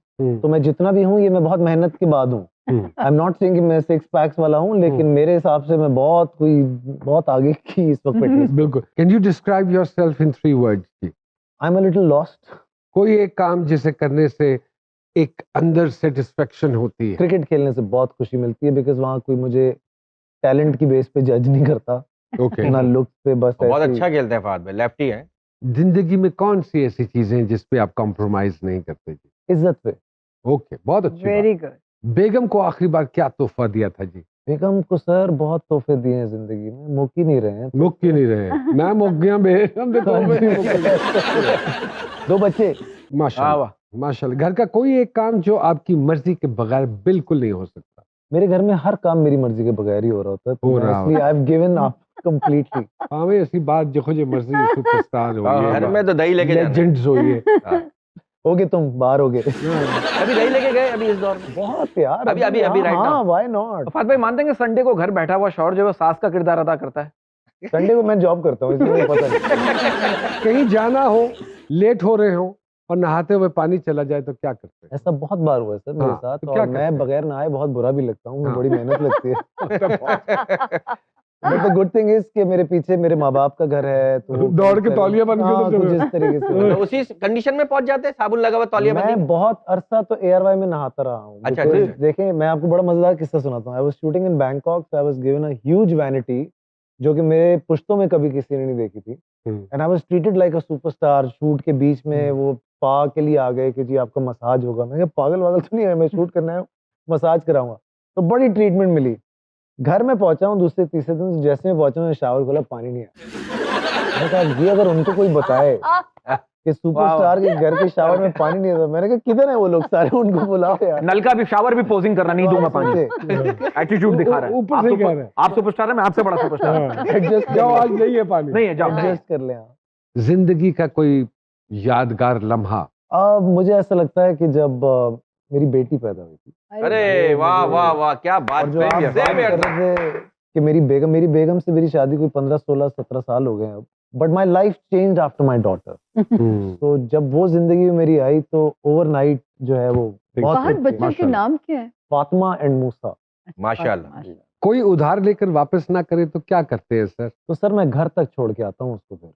[SPEAKER 3] तो मैं जितना भी हूँ ये मैं बहुत मेहनत के बाद हूँ। आई एम नॉट सेइंग कि मैं 6 पैक्स वाला हूँ, लेकिन मेरे हिसाब से मैं बहुत आगे की इस वक्त फिटनेस।
[SPEAKER 1] बिल्कुल। Can you describe yourself in 3 words जी?
[SPEAKER 3] I am a little lost.
[SPEAKER 1] कोई एक काम जिसे करने से एक अंदर सेटिस्फेक्शन होती है?
[SPEAKER 3] क्रिकेट खेलने से बहुत खुशी मिलती है, बिकॉज वहाँ कोई मुझे टैलेंट की बेस पे जज नहीं करता,
[SPEAKER 1] ओके।
[SPEAKER 3] ना लुक पे, बस
[SPEAKER 4] बहुत
[SPEAKER 3] ऐसे ही।
[SPEAKER 4] अच्छा खेलते हैं फहद भाई, लेफ्टी है।
[SPEAKER 1] जिंदगी में कौन सी ऐसी चीजें हैं जिस पे आप कॉम्प्रोमाइज नहीं करते जी?
[SPEAKER 3] इज्जत पे।
[SPEAKER 1] ओके, बहुत अच्छी बात।
[SPEAKER 2] Very good.
[SPEAKER 1] बेगम को आखिरी बार क्या तोहफा दिया था जी?
[SPEAKER 3] बेगम को सर बहुत तोहफे दिए हैं जिंदगी में, मुक ही नहीं रहे हैं।
[SPEAKER 1] मुक क्यों नहीं रहे? मैं मुक गया बेगम दे
[SPEAKER 3] दो बच्चे।
[SPEAKER 1] माशाल्लाह माशाल्लाह। घर का कोई एक काम जो आपकी मर्जी के बगैर बिल्कुल नहीं हो सकता?
[SPEAKER 3] मेरे घर में हर काम मेरी मर्जी के बगैर ही हो रहा होता है, तो
[SPEAKER 1] हो
[SPEAKER 3] मैं
[SPEAKER 1] रहा
[SPEAKER 3] इसलिए I have given up completely.
[SPEAKER 1] हाँ भाई, ऐसी बात जो खुद मर्जी सुपरस्टार हो
[SPEAKER 4] घर में तो दही लेके जाना है।
[SPEAKER 1] लेजेंड्स हो ये।
[SPEAKER 3] होगे तुम, बाहर होगे।
[SPEAKER 4] अभी दही लेके गए अभी इस दौर में?
[SPEAKER 3] बहुत यार,
[SPEAKER 4] अभी right now।
[SPEAKER 3] हाँ, व्हाई नॉट।
[SPEAKER 5] फहद भाई मानते हैं कि संडे को घर बैठा हुआ शौहर जो है वो सास का किरदार अदा करता है?
[SPEAKER 3] संडे को मैं जॉब करता हूँ, इसलिए मुझे पता नहीं।
[SPEAKER 1] कहीं जाना हो, लेट हो रहे हो और नहाते हुए पानी चला जाए तो क्या करते हैं?
[SPEAKER 3] ऐसा बहुत बार हुआ है सर मेरे
[SPEAKER 1] हाँ,
[SPEAKER 3] साथ,
[SPEAKER 1] तो क्या
[SPEAKER 3] और
[SPEAKER 1] करते
[SPEAKER 3] मैं
[SPEAKER 1] हैं?
[SPEAKER 3] बगैर नहाए बहुत बुरा भी लगता हूँ, मुझे
[SPEAKER 1] हाँ।
[SPEAKER 3] बड़ी मेहनत लगती है। But the good thing is कि मेरे पीछे मेरे माँ बाप का घर है, तो
[SPEAKER 1] दौड़ के तौलिया बन के
[SPEAKER 3] हाँ,
[SPEAKER 1] उधर
[SPEAKER 3] कुछ
[SPEAKER 1] चले
[SPEAKER 3] इस तरीके से।
[SPEAKER 4] तो उसी कंडीशन में पहुंच जाते हैं, साबुन लगा हुआ तौलिया बंदी
[SPEAKER 3] मैं
[SPEAKER 4] में?
[SPEAKER 3] बहुत अरसा तो एयरवाई में नहाता रहा हूँ।
[SPEAKER 4] अच्छा,
[SPEAKER 3] because
[SPEAKER 4] अच्छा।
[SPEAKER 3] देखें, मैं आपको बड़ा मजेदार किस्सा सुनाता हूँ। I was shooting in Bangkok, so I was given a huge vanity जो कि मेरे पुश्तों में कभी किसी ने नहीं देखी थी, and I was treated like a superstar. Shoot के बीच में वो स्पा के लिए आ गए कि जी आपका मसाज होगा। मैं कहा पागल वागल तो नहीं है, मैं शूट करना है, मसाज कराऊंगा। तो बड़ी ट्रीटमेंट मिली। घर में पहुंचा हूँ दूसरे तीसरे दिन, जैसे मैं पहुंचा हूँ शावर खोला, पानी नहीं आया। मैंने कहा ये अगर उनको कोई बताए कि सुपरस्टार के घर के शावर में पानी नहीं आता, मैंने कहा किधर है वो लोग सारे, उनको बुलाओ यार।
[SPEAKER 5] नल का भी शावर भी पोजिंग करना, नहीं दूंगा पानी। एटीट्यूड दिखा रहा है।
[SPEAKER 1] ऊपर से कह रहा है।
[SPEAKER 5] आप सुपरस्टार है, मैं आपसे बड़ा सुपरस्टार हूं।
[SPEAKER 3] एडजस्ट
[SPEAKER 1] जाओ, आज नहीं है पानी।
[SPEAKER 5] नहीं है, जाओ।
[SPEAKER 3] एडजस्ट कर ले आप।
[SPEAKER 1] जिंदगी का कोई यादगार लम्हा?
[SPEAKER 3] मुझे ऐसा लगता है कि जब मेरी बेटी पैदा हुई थी,
[SPEAKER 4] अरे वाह वाह वाह, क्या बात।
[SPEAKER 3] और जो आप बात कर रहे थे कि मेरी बेगम से मेरी शादी कोई 15, 16, 17 साल हो गए अब, but my life changed after my daughter. तो जब वो जिंदगी में मेरी आई तो ओवरनाइट जो है वो बहुत
[SPEAKER 2] फहद,
[SPEAKER 3] कुछ
[SPEAKER 2] बच्चों के
[SPEAKER 1] माशाल्लाह।
[SPEAKER 2] नाम क्या है?
[SPEAKER 3] फातिमा एंड मूसा।
[SPEAKER 4] माशाल्लाह।
[SPEAKER 1] कोई उधार लेकर वापस ना करे तो क्या करते हैं सर?
[SPEAKER 3] तो सर मैं घर तक छोड़ के आता हूँ उसको, फिर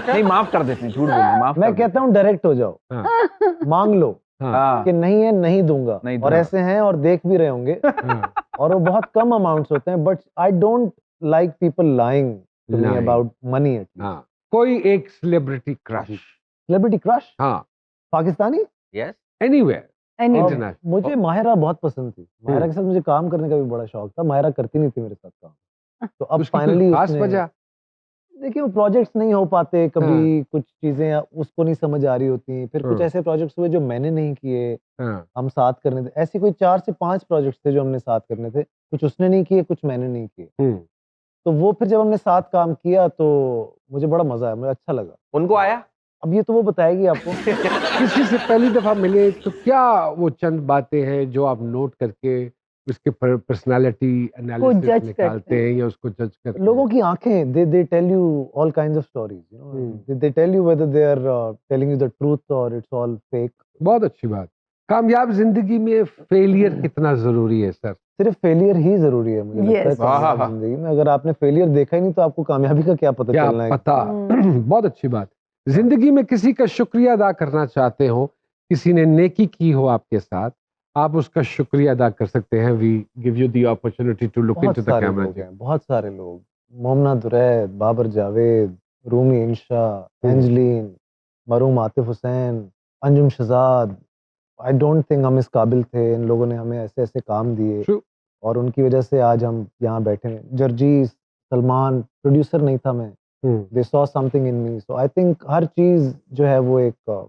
[SPEAKER 5] नहीं, माफ कर देते हैं, झूठ बोलिए, माफ
[SPEAKER 3] मैं
[SPEAKER 5] कर
[SPEAKER 3] कहता हूँ डायरेक्ट हो जाओ,
[SPEAKER 1] हाँ,
[SPEAKER 3] मांग लो
[SPEAKER 1] हाँ,
[SPEAKER 5] हाँ।
[SPEAKER 3] कि नहीं है नहीं दूंगा,
[SPEAKER 5] नहीं
[SPEAKER 3] और
[SPEAKER 5] दूंगा।
[SPEAKER 3] ऐसे हैं और देख भी रहे होंगे,
[SPEAKER 1] हाँ,
[SPEAKER 3] और वो बहुत कम अमाउंट्स होते हैं, but I don't like people lying to me
[SPEAKER 1] Lying.
[SPEAKER 3] About money.
[SPEAKER 1] हाँ। कोई एक सेलिब्रिटी क्रश?
[SPEAKER 3] सेलिब्रिटी क्रश
[SPEAKER 1] हाँ,
[SPEAKER 3] Pakistani?
[SPEAKER 4] Yes.
[SPEAKER 1] Anywhere,
[SPEAKER 2] Anyway,
[SPEAKER 1] international.
[SPEAKER 3] मुझे माहिरा बहुत पसंद थी। माहिरा के साथ मुझे काम करने का भी बड़ा शौक था। माहिरा करती नहीं थी मेरे साथ काम, तो अब
[SPEAKER 1] उसकी कोई
[SPEAKER 3] फाइनली
[SPEAKER 1] खास
[SPEAKER 3] उसने
[SPEAKER 1] वजह?
[SPEAKER 3] देखिए वो प्रोजेक्ट्स नहीं हो पाते कभी, कुछ चीजें उसको नहीं समझ आ रही होती, फिर कुछ
[SPEAKER 1] हाँ।
[SPEAKER 3] ऐसे प्रोजेक्ट्स हुए जो मैंने नहीं किए,
[SPEAKER 1] हाँ,
[SPEAKER 3] हम साथ करने थे। ऐसे कोई 4 से 5 प्रोजेक्ट्स थे जो हमने साथ करने थे, कुछ उसने नहीं किए, कुछ मैंने नहीं किए।
[SPEAKER 1] हम्म,
[SPEAKER 3] तो वो फिर जब हमने साथ काम किया तो मुझे बड़ा मजा आया, मुझे अच्छा लगा।
[SPEAKER 4] उनको आया?
[SPEAKER 3] अब ये तो वो बताएगी आपको।
[SPEAKER 1] किसी से पहली दफा मिले तो क्या वो चंद बातें हैं जो आप नोट करके उसके पर्सनालिटी एनालिसिस
[SPEAKER 2] जज करते
[SPEAKER 1] निकालते
[SPEAKER 2] हैं।
[SPEAKER 1] हैं या उसको जज करते
[SPEAKER 3] लोगों
[SPEAKER 1] हैं?
[SPEAKER 3] की आंखें, they tell you all kinds of stories, you know, they tell you whether they are telling you the truth और इट्स ऑल फेक।
[SPEAKER 1] बहुत अच्छी बात। कामयाब जिंदगी में फेलियर कितना जरूरी है सर?
[SPEAKER 3] सिर्फ फेलियर ही जरूरी है मुझे लगता है
[SPEAKER 2] Yes.
[SPEAKER 4] हाँ, हाँ,
[SPEAKER 3] कामयाब
[SPEAKER 4] हाँ।
[SPEAKER 3] जिंदगी में। अगर आपने फेलियर देखा ही नहीं तो आपको कामयाबी का क्या पता
[SPEAKER 1] क्या
[SPEAKER 3] चलना है।
[SPEAKER 1] पता।
[SPEAKER 2] हम्म।
[SPEAKER 1] बहुत अच्छी बात। जिंदगी में किसी का शुक्रिया अदा करना चाहते हो, किसी ने नेकी की हो आपके साथ, आप उसका शुक्रिया अदा कर सकते हैं। We give you the opportunity to look
[SPEAKER 3] बहुत
[SPEAKER 1] इनटू द
[SPEAKER 3] सारे
[SPEAKER 1] कैमरा
[SPEAKER 3] लोग
[SPEAKER 1] जी।
[SPEAKER 3] हैं, बहुत सारे लोग। Momina Duraid, Babar Javed, Rumi Insha, Anjelin, Marium Atif Hussain, Anjum Shahzad. I don't think हम इस काबिल थे, इन लोगों ने हमें ऐसे ऐसे काम दिए
[SPEAKER 1] True.
[SPEAKER 3] और उनकी वजह से आज हम यहाँ बैठे हैं। जर्जीस, सलमान, प्रोड्यूसर नहीं था मैं,
[SPEAKER 1] hmm,
[SPEAKER 3] they saw something in me. So I think हर चीज जो है वो एक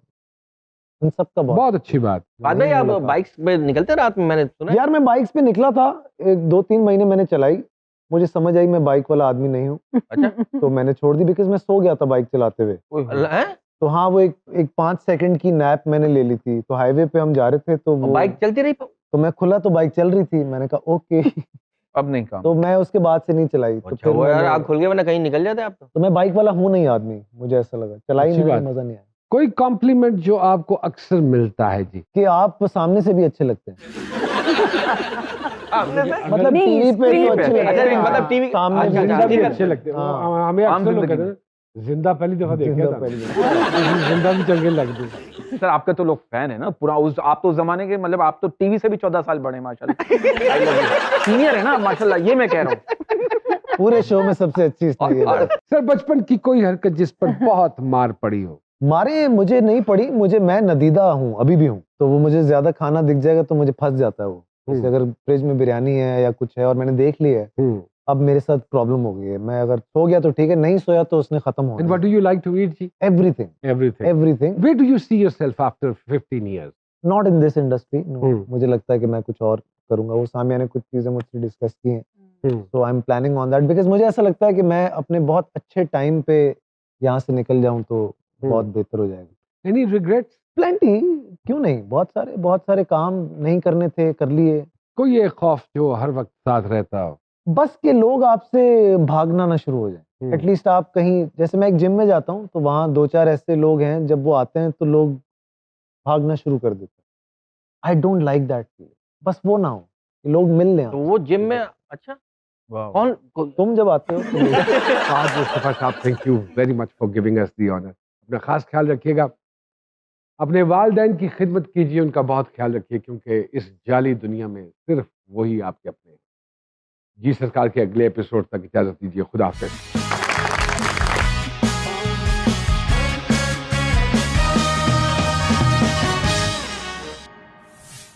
[SPEAKER 3] इन सब का
[SPEAKER 1] बहुत अच्छी बात।
[SPEAKER 4] बाद भाई
[SPEAKER 3] नहीं
[SPEAKER 4] आप
[SPEAKER 3] मुलाकात।
[SPEAKER 4] बाइक्स पे निकलते रात में, मैंने सुना है।
[SPEAKER 3] यार मैं बाइक्स पे निकला था, एक 2-3 महीने मैंने चलाई, मुझे समझ आई मैं बाइक वाला आदमी नहीं हूँ,
[SPEAKER 4] अच्छा।
[SPEAKER 3] तो मैंने छोड़ दी बिकॉज मैं सो गया था बाइक चलाते हुए।
[SPEAKER 4] हैं?
[SPEAKER 3] तो हाँ वो एक 5 सेकंड की नैप मैंने ले ली थी, तो हाईवे पे हम जा रहे थे तो
[SPEAKER 4] और
[SPEAKER 3] वो
[SPEAKER 4] बाइक चलती रही?
[SPEAKER 3] तो मैं खुला तो बाइक चल रही थी, मैंने कहा ओके।
[SPEAKER 5] अब नहीं काम।
[SPEAKER 3] तो मैं उसके बाद से नहीं चलाई। तो
[SPEAKER 4] अच्छा
[SPEAKER 3] फिर
[SPEAKER 4] वो यार,
[SPEAKER 3] मैंने
[SPEAKER 4] आग खुल गया वरना कहीं निकल जाते आप
[SPEAKER 3] तो मैं बाइक वाला हूँ नहीं आदमी, मुझे ऐसा लगा, चलाई
[SPEAKER 1] अच्छी
[SPEAKER 3] मैंने,
[SPEAKER 1] बात।
[SPEAKER 3] मजा नहीं आया।
[SPEAKER 1] कोई कॉम्प्लीमेंट जो आपको अक्सर मिलता है जी?
[SPEAKER 3] कि आप सामने से भी अच्छे लगते हैं। मतलब
[SPEAKER 2] नहीं,
[SPEAKER 3] टीवी पे
[SPEAKER 2] screen
[SPEAKER 3] तो
[SPEAKER 2] पे।
[SPEAKER 3] अच्छे लगते
[SPEAKER 4] अच्छा,
[SPEAKER 3] हैं,
[SPEAKER 4] मतलब टीवी
[SPEAKER 3] सामने
[SPEAKER 4] अच्छा,
[SPEAKER 3] भी
[SPEAKER 1] जिंदा
[SPEAKER 4] अच्छा,
[SPEAKER 1] भी
[SPEAKER 4] ठीक है।
[SPEAKER 1] अच्छे लगते हैं।
[SPEAKER 3] हाँ।
[SPEAKER 1] हमें
[SPEAKER 5] आम
[SPEAKER 1] अक्सर लोग
[SPEAKER 5] जिंदगी
[SPEAKER 1] कहते हैं जिंदा पहली दफा देखा
[SPEAKER 3] जिंदा
[SPEAKER 1] था,
[SPEAKER 3] पहली
[SPEAKER 1] जिंदा भी चंगे लगते।
[SPEAKER 5] सर आपके तो लोग फैन है ना पूरा उस, आप तो उस जमाने के, मतलब आप तो टीवी से भी 14 साल बड़े हैं माशाल्लाह। सीनियर है ना माशाल्लाह, ये मैं कह रहा हूँ।
[SPEAKER 3] पूरे शो में सबसे अच्छी इसने ये बात।
[SPEAKER 1] सर बचपन की कोई हरकत जिस पर बहुत मार पड़ी हो?
[SPEAKER 3] मारे मुझे नहीं पड़ी, मैं नदीदा हूँ, अभी भी हूँ, तो वो मुझे ज्यादा खाना दिख जाएगा तो मुझे फंस जाता है वो। जैसे अगर फ्रिज में बिरयानी है या कुछ है और मैंने देख ली है, अब मेरे साथ प्रॉब्लम हो गई है। मैं अगर सो गया तो ठीक है, नहीं सोया तो उसने खत्म
[SPEAKER 1] एंड
[SPEAKER 3] होना
[SPEAKER 1] what do you like to eat जी?
[SPEAKER 3] है। Everything,
[SPEAKER 1] everything.
[SPEAKER 3] Everything.
[SPEAKER 1] Where do you see yourself after 15 years?
[SPEAKER 3] Not in this industry, no.
[SPEAKER 1] Hmm.
[SPEAKER 3] मुझे लगता है कि मैं कुछ और करूंगा। वो सामिया ने कुछ चीजें मुझसे डिस्कस की हैं,
[SPEAKER 1] हम्म,
[SPEAKER 3] तो I am planning on that because मुझे ऐसा लगता है कि मैं अपने बहुत अच्छे टाइम पे यहाँ से निकल जाऊं तो बहुत बेहतर हो जाएगा।
[SPEAKER 1] Any regrets?
[SPEAKER 3] प्लेंटी, क्यों नहीं, बहुत सारे काम नहीं करने थे, कर लिए।
[SPEAKER 1] कोई एक खौफ जो हर वक्त साथ रहता हो?
[SPEAKER 3] बस के लोग आपसे भागना ना शुरू हो जाए।
[SPEAKER 1] हम्म।
[SPEAKER 3] एटलीस्ट आप कहीं, जैसे मैं एक जिम में जाता हूँ तो वहाँ 2-4 ऐसे लोग हैं, जब वो आते हैं तो लोग भागना शुरू कर देते हैं। आई डोंट लाइक दैट फील। बस वो ना हो कि लोग मिल लें
[SPEAKER 4] तो
[SPEAKER 3] आपसे।
[SPEAKER 4] वो जिम में, अच्छा कौन
[SPEAKER 3] तुम जब आते हो तो
[SPEAKER 1] आज मुस्तफा साहब, thank you very much for giving us the honour. अपना खास ख्याल रखिएगा, अपने वालिदैन की खिदमत कीजिए, उनका बहुत ख्याल रखिए, क्योंकि इस जाली दुनिया में सिर्फ वही आपके अपने हैं। जी सरकार के अगले एपिसोड तक इजाजत दीजिए। खुदा हाफिज।